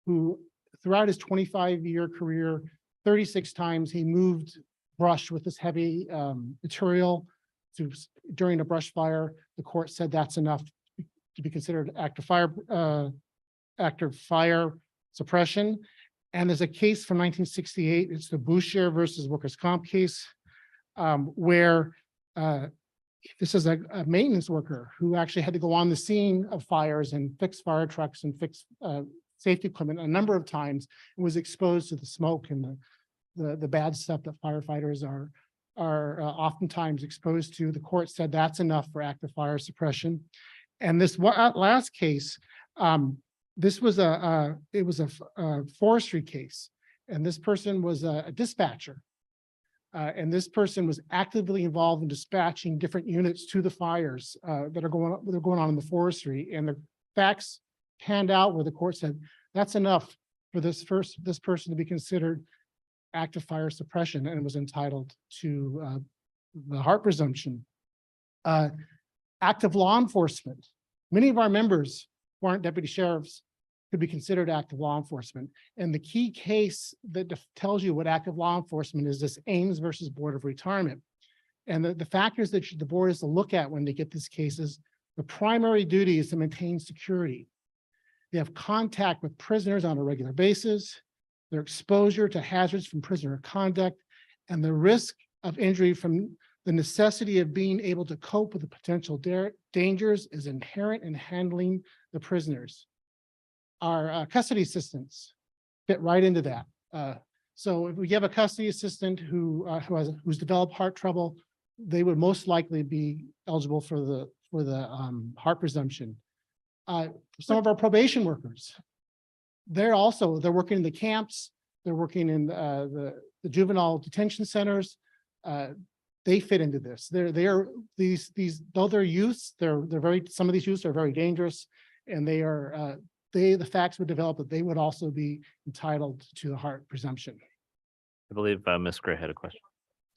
who throughout his 25-year career, 36 times he moved brush with this heavy material during a brush fire. The court said that's enough to be considered active fire suppression. And there's a case from 1968, it's the Boucher versus workers' comp case, where this is a maintenance worker who actually had to go on the scene of fires and fix fire trucks and fix safety equipment a number of times, and was exposed to the smoke and the bad stuff that firefighters are oftentimes exposed to. The court said that's enough for active fire suppression. And this last case, this was a forestry case, and this person was a dispatcher. And this person was actively involved in dispatching different units to the fires that are going on in the forestry. And the facts panned out where the court said that's enough for this person to be considered active fire suppression and was entitled to the Hart presumption. Active law enforcement. Many of our members who aren't deputy sheriffs could be considered active law enforcement. And the key case that tells you what active law enforcement is this Ames versus Board of Retirement. And the factors that the board is to look at when they get these cases, the primary duty is to maintain security. They have contact with prisoners on a regular basis, their exposure to hazards from prisoner conduct, and the risk of injury from The necessity of being able to cope with the potential dangers is inherent in handling the prisoners. Our custody assistants fit right into that. So if we have a custody assistant who's developed heart trouble, they would most likely be eligible for the heart presumption. Some of our probation workers, they're working in the camps, they're working in the juvenile detention centers. They fit into this. Though they're youths, some of these youths are very dangerous, and the facts would develop that they would also be entitled to the heart presumption. I believe Ms. Gray had a question.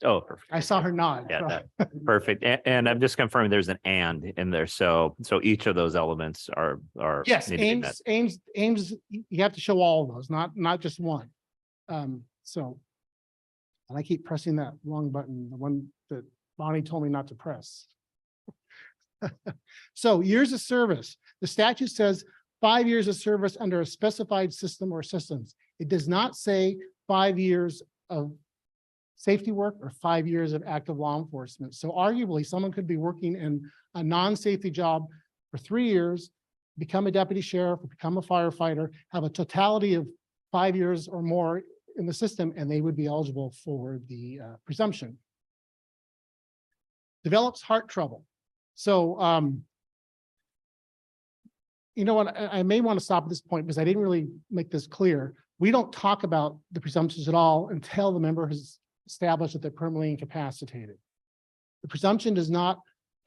Oh, perfect. I saw her nod. Yeah, perfect. And I'm just confirming there's an and in there. So each of those elements are. Yes, need to be met. aims, you have to show all of those, not just one. And I keep pressing that wrong button, the one that Bonnie told me not to press. So years of service, the statute says 5 years of service under a specified system or systems. It does not say 5 years of safety work or 5 years of active law enforcement. So arguably, someone could be working in a non-safety job for 3 years, become a deputy sheriff, or become a firefighter, have a totality of 5 years or more in the system, and they would be eligible for the presumption. Develops heart trouble. So, you know what, I may want to stop at this point because I didn't really make this clear. We don't talk about the presumptions at all until the member has established that they're permanently incapacitated. The presumption does not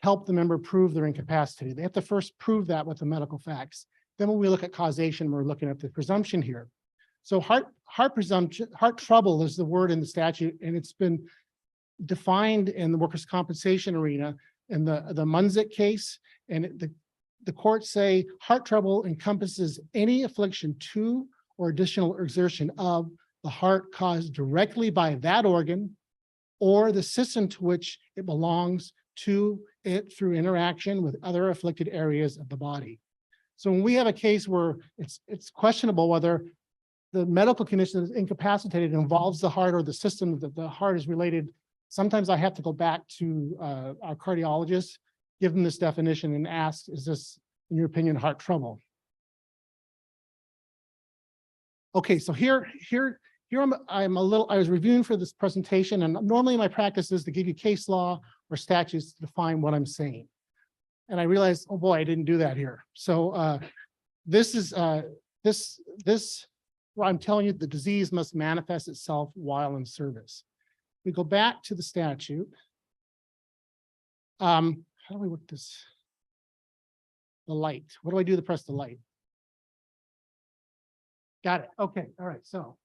help the member prove they're incapacitated. They have to first prove that with the medical facts. Then when we look at causation, we're looking at the presumption here. So heart presumption, heart trouble is the word in the statute, and it's been defined in the workers' compensation arena in the Munzik case. And the courts say heart trouble encompasses any affliction to or additional exertion of the heart caused directly by that organ or the system to which it belongs to it through interaction with other afflicted areas of the body. So when we have a case where it's questionable whether the medical condition is incapacitated involves the heart or the system that the heart is related, sometimes I have to go back to our cardiologist, give them this definition and ask, is this, in your opinion, heart trouble? Okay, so here I was reviewing for this presentation, and normally my practice is to give you case law or statutes to define what I'm saying. And I realized, oh boy, I didn't do that here. So this is where I'm telling you the disease must manifest itself while in service. We go back to the statute. How do we work this? The light. What do I do to press the light? Got it. Okay. All right. So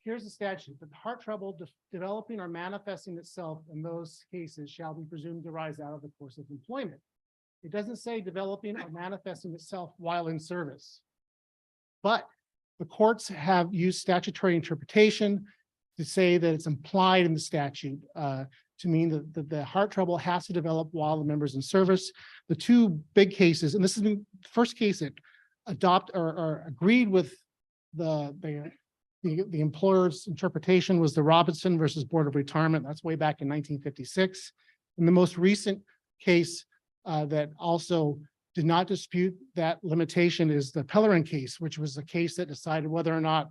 here's the statute. The heart trouble developing or manifesting itself in those cases shall be presumed to arise out of the course of employment. It doesn't say developing or manifesting itself while in service. But the courts have used statutory interpretation to say that it's implied in the statute to mean that the heart trouble has to develop while the member's in service. The two big cases, and this is the first case that agreed with the employer's interpretation was the Robinson versus Board of Retirement. That's way back in 1956. And the most recent case that also did not dispute that limitation is the Pellerin case, which was a case that decided whether or not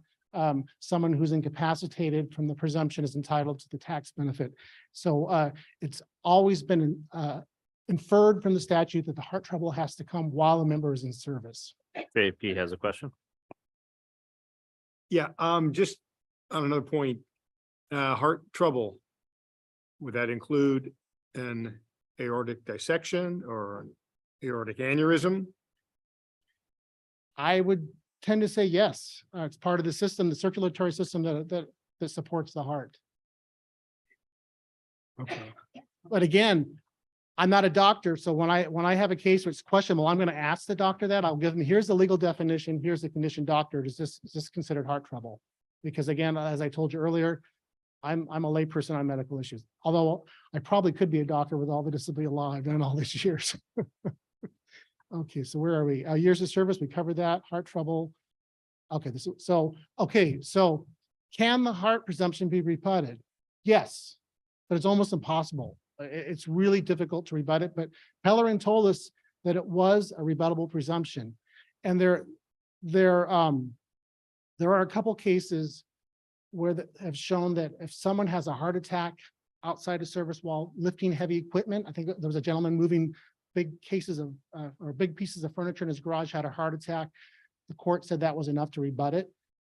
someone who's incapacitated from the presumption is entitled to the tax benefit. So it's always been inferred from the statute that the heart trouble has to come while a member is in service. JP has a question. Yeah, just on another point, heart trouble, would that include an aortic dissection or an aortic aneurysm? I would tend to say yes. It's part of the system, the circulatory system that supports the heart. Okay. But again, I'm not a doctor, so when I have a case where it's questionable, I'm going to ask the doctor that. I'll give them, here's the legal definition, here's the condition, doctor. Is this considered heart trouble? Because again, as I told you earlier, I'm a layperson on medical issues. Although I probably could be a doctor with all the disability law I've done all these years. Okay, so where are we? Years of service, we covered that. Heart trouble. Okay, so can the heart presumption be rebutted? Yes. but it's almost impossible. It's really difficult to rebut it, but Pellerin told us that it was a rebuttable presumption. And there are a couple cases where have shown that if someone has a heart attack outside of service while lifting heavy equipment, I think there was a gentleman moving big cases of, or big pieces of furniture in his garage, had a heart attack. The court said that was enough to rebut it.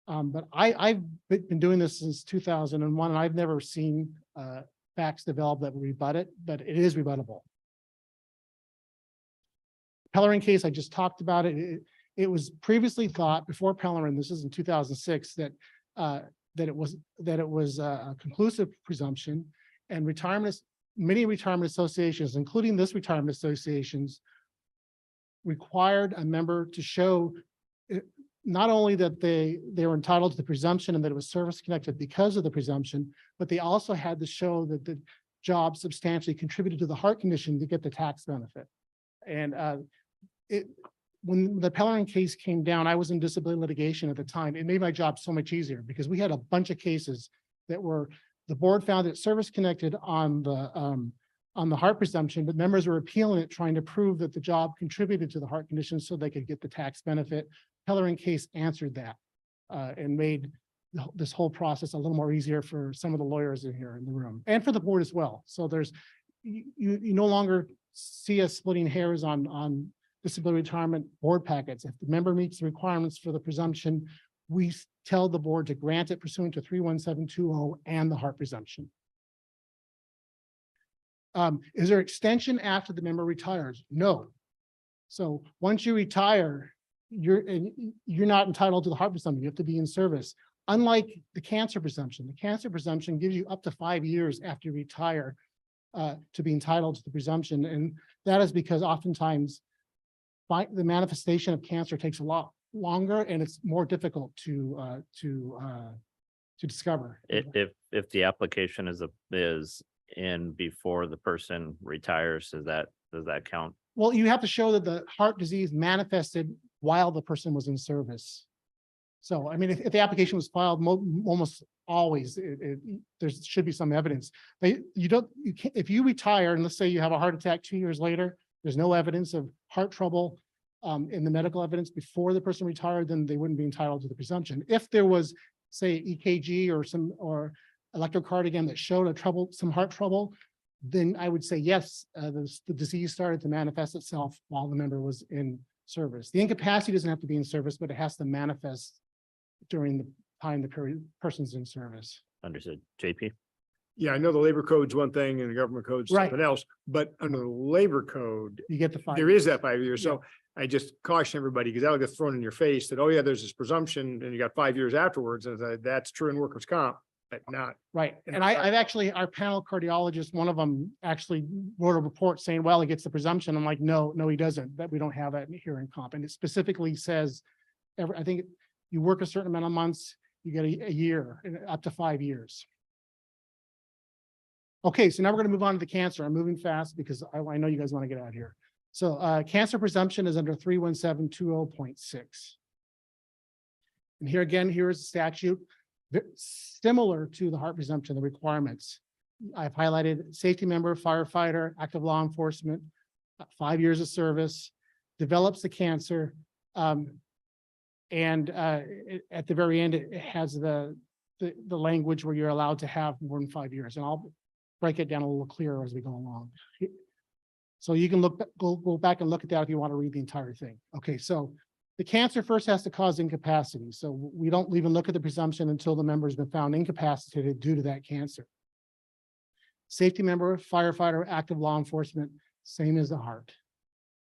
But I've been doing this since 2001, and I've never seen facts develop that would rebut it, but it is rebuttable. Pellerin case, I just talked about it. It was previously thought before Pellerin, this is in 2006, that it was a conclusive presumption, and many retirement associations, including this retirement associations, required a member to show not only that they were entitled to the presumption and that it was service connected because of the presumption, but they also had to show that the job substantially contributed to the heart condition to get the tax benefit. And when the Pellerin case came down, I was in disability litigation at the time. It made my job so much easier because we had a bunch of cases that were, the board found it service connected on the heart presumption, but members were appealing it, trying to prove that the job contributed to the heart condition so they could get the tax benefit. Pellerin case answered that and made this whole process a little more easier for some of the lawyers in here in the room and for the board as well. So there's, you no longer see us splitting hairs on disability retirement board packets. If the member meets the requirements for the presumption, we tell the board to grant it pursuant to 31720 and the heart presumption. Is there extension after the member retires? No. So once you retire, you're not entitled to the heart presumption. You have to be in service. Unlike the cancer presumption gives you up to 5 years after you retire to be entitled to the presumption. And that is because oftentimes the manifestation of cancer takes a lot longer and it's more difficult to discover. If the application is in before the person retires, does that count? Well, you have to show that the heart disease manifested while the person was in service. So, I mean, if the application was filed, almost always, there should be some evidence. If you retire and let's say you have a heart attack 2 years later, there's no evidence of heart trouble in the medical evidence before the person retired, then they wouldn't be entitled to the presumption. If there was, say, EKG or electrocardiogram that showed some heart trouble, then I would say yes, the disease started to manifest itself while the member was in service. The incapacity doesn't have to be in service, but it has to manifest during the time the person's in service. Understood. JP? Yeah, I know the labor code's one thing and the government code's Right. something else, but under the labor code, You get the 5 there years. is that 5 years. So I just caution everybody because that'll get thrown in your face that, oh yeah, there's this presumption and you got 5 years afterwards. And that's true in workers' comp, but not. Right. And I've actually, our panel cardiologist, one of them actually wrote a report saying, well, he gets the presumption. I'm like, no, he doesn't. That we don't have that here in comp. And it specifically says, I think you work a certain amount of months, you get a year, up to 5 years. Okay, so now we're going to move on to the cancer. I'm moving fast because I know you guys want to get out of here. So cancer presumption is under 31720.6. And here again, here is a statute similar to the heart presumption, the requirements. I've highlighted safety member, firefighter, active law enforcement, 5 years of service, develops the cancer. And at the very end, it has the language where you're allowed to have more than 5 years. And I'll break it down a little clearer as we go along. So you can go back and look at that if you want to read the entire thing. Okay, so the cancer first has to cause incapacity. So we don't even look at the presumption until the member has been found incapacitated due to that cancer. Safety member, firefighter, active law enforcement, same as the heart.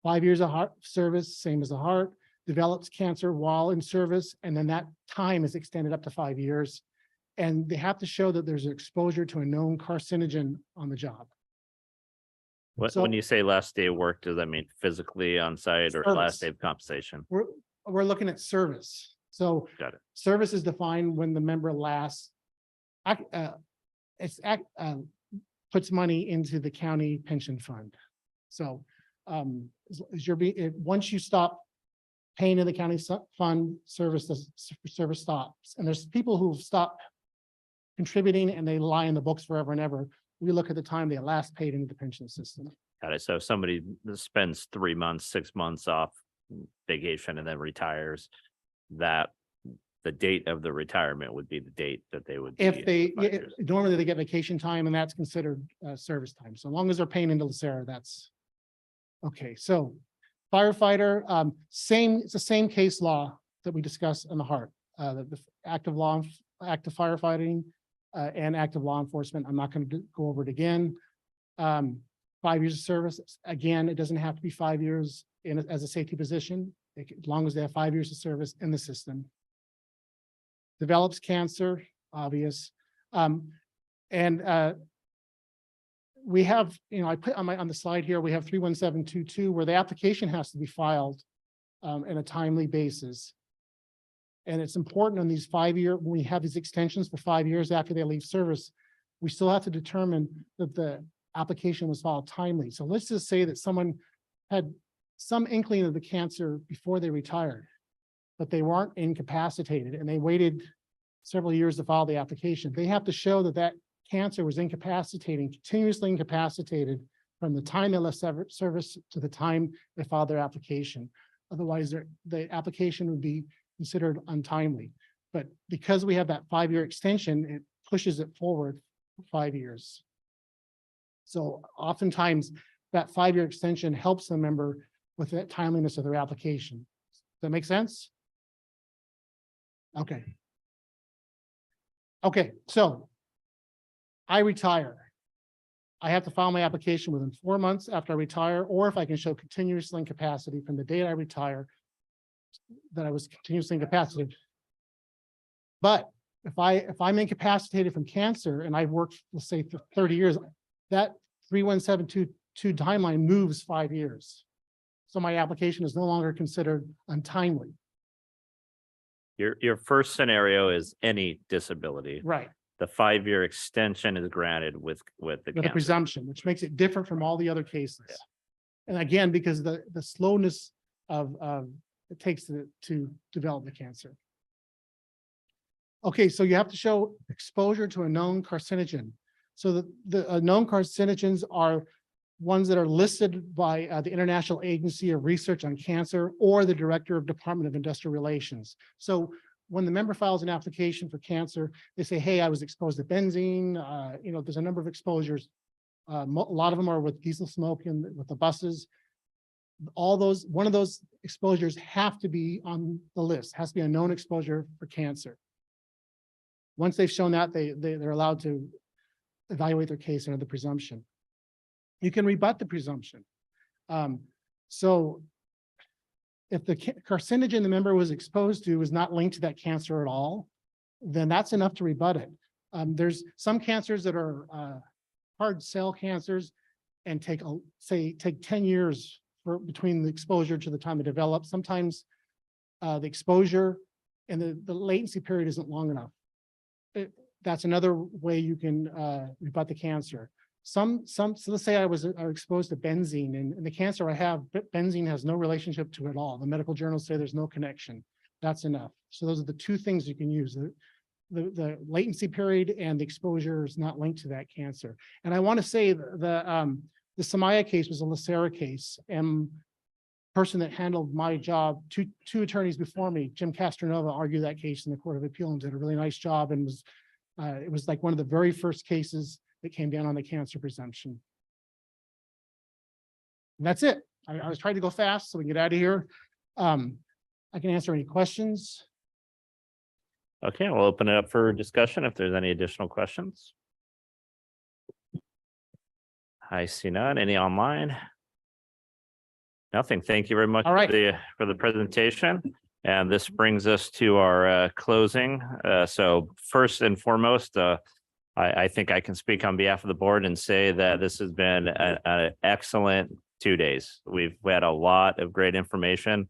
5 years of heart service, same as the heart, develops cancer while in service, and then that time is extended up to 5 years. And they have to show that there's an exposure to a known carcinogen on the job. When you say last day of work, does that mean physically on site or last day of compensation? We're looking at service. So Got it. service is defined when the member puts money into the county pension fund. So once you stop paying in the county fund, service stops. And there's people who've stopped contributing and they lie in the books forever and ever. we look at the time they last paid into the pension system. Got it. So if somebody spends 3 months, 6 months off vacation and then retires, that the date of the retirement would be the date that they would. be If they, the 5 years. normally they get vacation time and that's considered service time. So long as they're paying into LACERA, that's. Okay, so firefighter, it's the same case law that we discussed in the heart. The active firefighting and active law enforcement. I'm not going to go over it again. 5 years of service. Again, it doesn't have to be 5 years as a safety position, as long as they have 5 years of service in the system. Develops cancer, obvious. We have, I put on the slide here, we have 31722 where the application has to be filed in a timely basis. And it's important on these 5 year, when we have these extensions for 5 years after they leave service, we still have to determine that the application was filed timely. So let's just say that someone had some inkling of the cancer before they retired, but they weren't incapacitated and they waited several years to file the application. They have to show that that cancer was incapacitating, continuously incapacitated from the time they left service to the time they filed their application. Otherwise, the application would be considered untimely. But because we have that 5 year extension, it pushes it forward 5 years. So oftentimes that 5 year extension helps the member with the timeliness of their application. Does that make sense? Okay. Okay, so I retire. I have to file my application within 4 months after I retire, or if I can show continuous incapacity from the date I retire, that I was continuously incapacitated. But if I'm incapacitated from cancer and I've worked, let's say, for 30 years, that 31722 timeline moves 5 years. So my application is no longer considered untimely. Your first scenario is any disability. Right. The 5 year extension is granted with the With a cancer. presumption, which makes it different from all the other cases. And again, because the slowness of it takes to develop the cancer. Okay, so you have to show exposure to a known carcinogen. So the known carcinogens are ones that are listed by the International Agency of Research on Cancer or the Director of Department of Industrial Relations. So when the member files an application for cancer, they say, hey, I was exposed to benzene. There's a number of exposures. A lot of them are with diesel smoke and with the buses. One of those exposures have to be on the list, has to be a known exposure for cancer. Once they've shown that, they're allowed to evaluate their case under the presumption. You can rebut the presumption. So if the carcinogen the member was exposed to is not linked to that cancer at all, then that's enough to rebut it. There's some cancers that are hard cell cancers and take 10 years between the exposure to the time it develops. Sometimes the exposure and the latency period isn't long enough. That's another way you can rebut the cancer. So let's say I was exposed to benzene and the cancer I have, benzene has no relationship to it at all. The medical journals say there's no connection. That's enough. So those are the two things you can use. The latency period and the exposure is not linked to that cancer. And I want to say the Samaya case was a LACERA case, and person that handled my job, two attorneys before me, Jim Castronova, argued that case in the Court of Appeal and did a really nice job, and it was like one of the very first cases that came down on the cancer presumption. And that's it. I was trying to go fast so we can get out of here. I can answer any questions. Okay, we'll open it up for discussion if there's any additional questions. I see none. Any online? Nothing. Thank you very much All right. for the presentation. And this brings us to our closing. So first and foremost, I think I can speak on behalf of the board and say that this has been an excellent 2 days. We've had a lot of great information.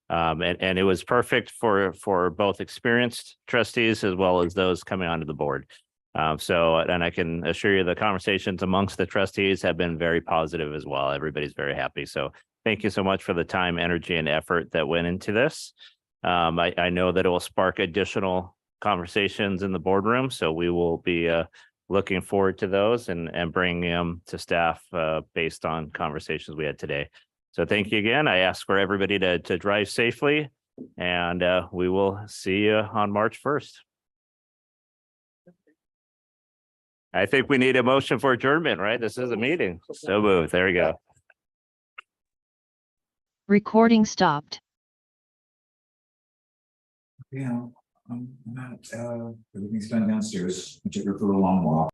And it was perfect for both experienced trustees as well as those coming onto the board. And I can assure you the conversations amongst the trustees have been very positive as well. Everybody's very happy. So thank you so much for the time, energy, and effort that went into this. I know that it will spark additional conversations in the boardroom. So we will be looking forward to those and bringing them to staff based on conversations we had today. So thank you again. I ask for everybody to drive safely, and we will see you on March 1st. I think we need a motion for adjournment, right? This is a meeting. So moved. There we go. Recording stopped. Yeah, I'm not, everything's done downstairs. I took her for a long walk.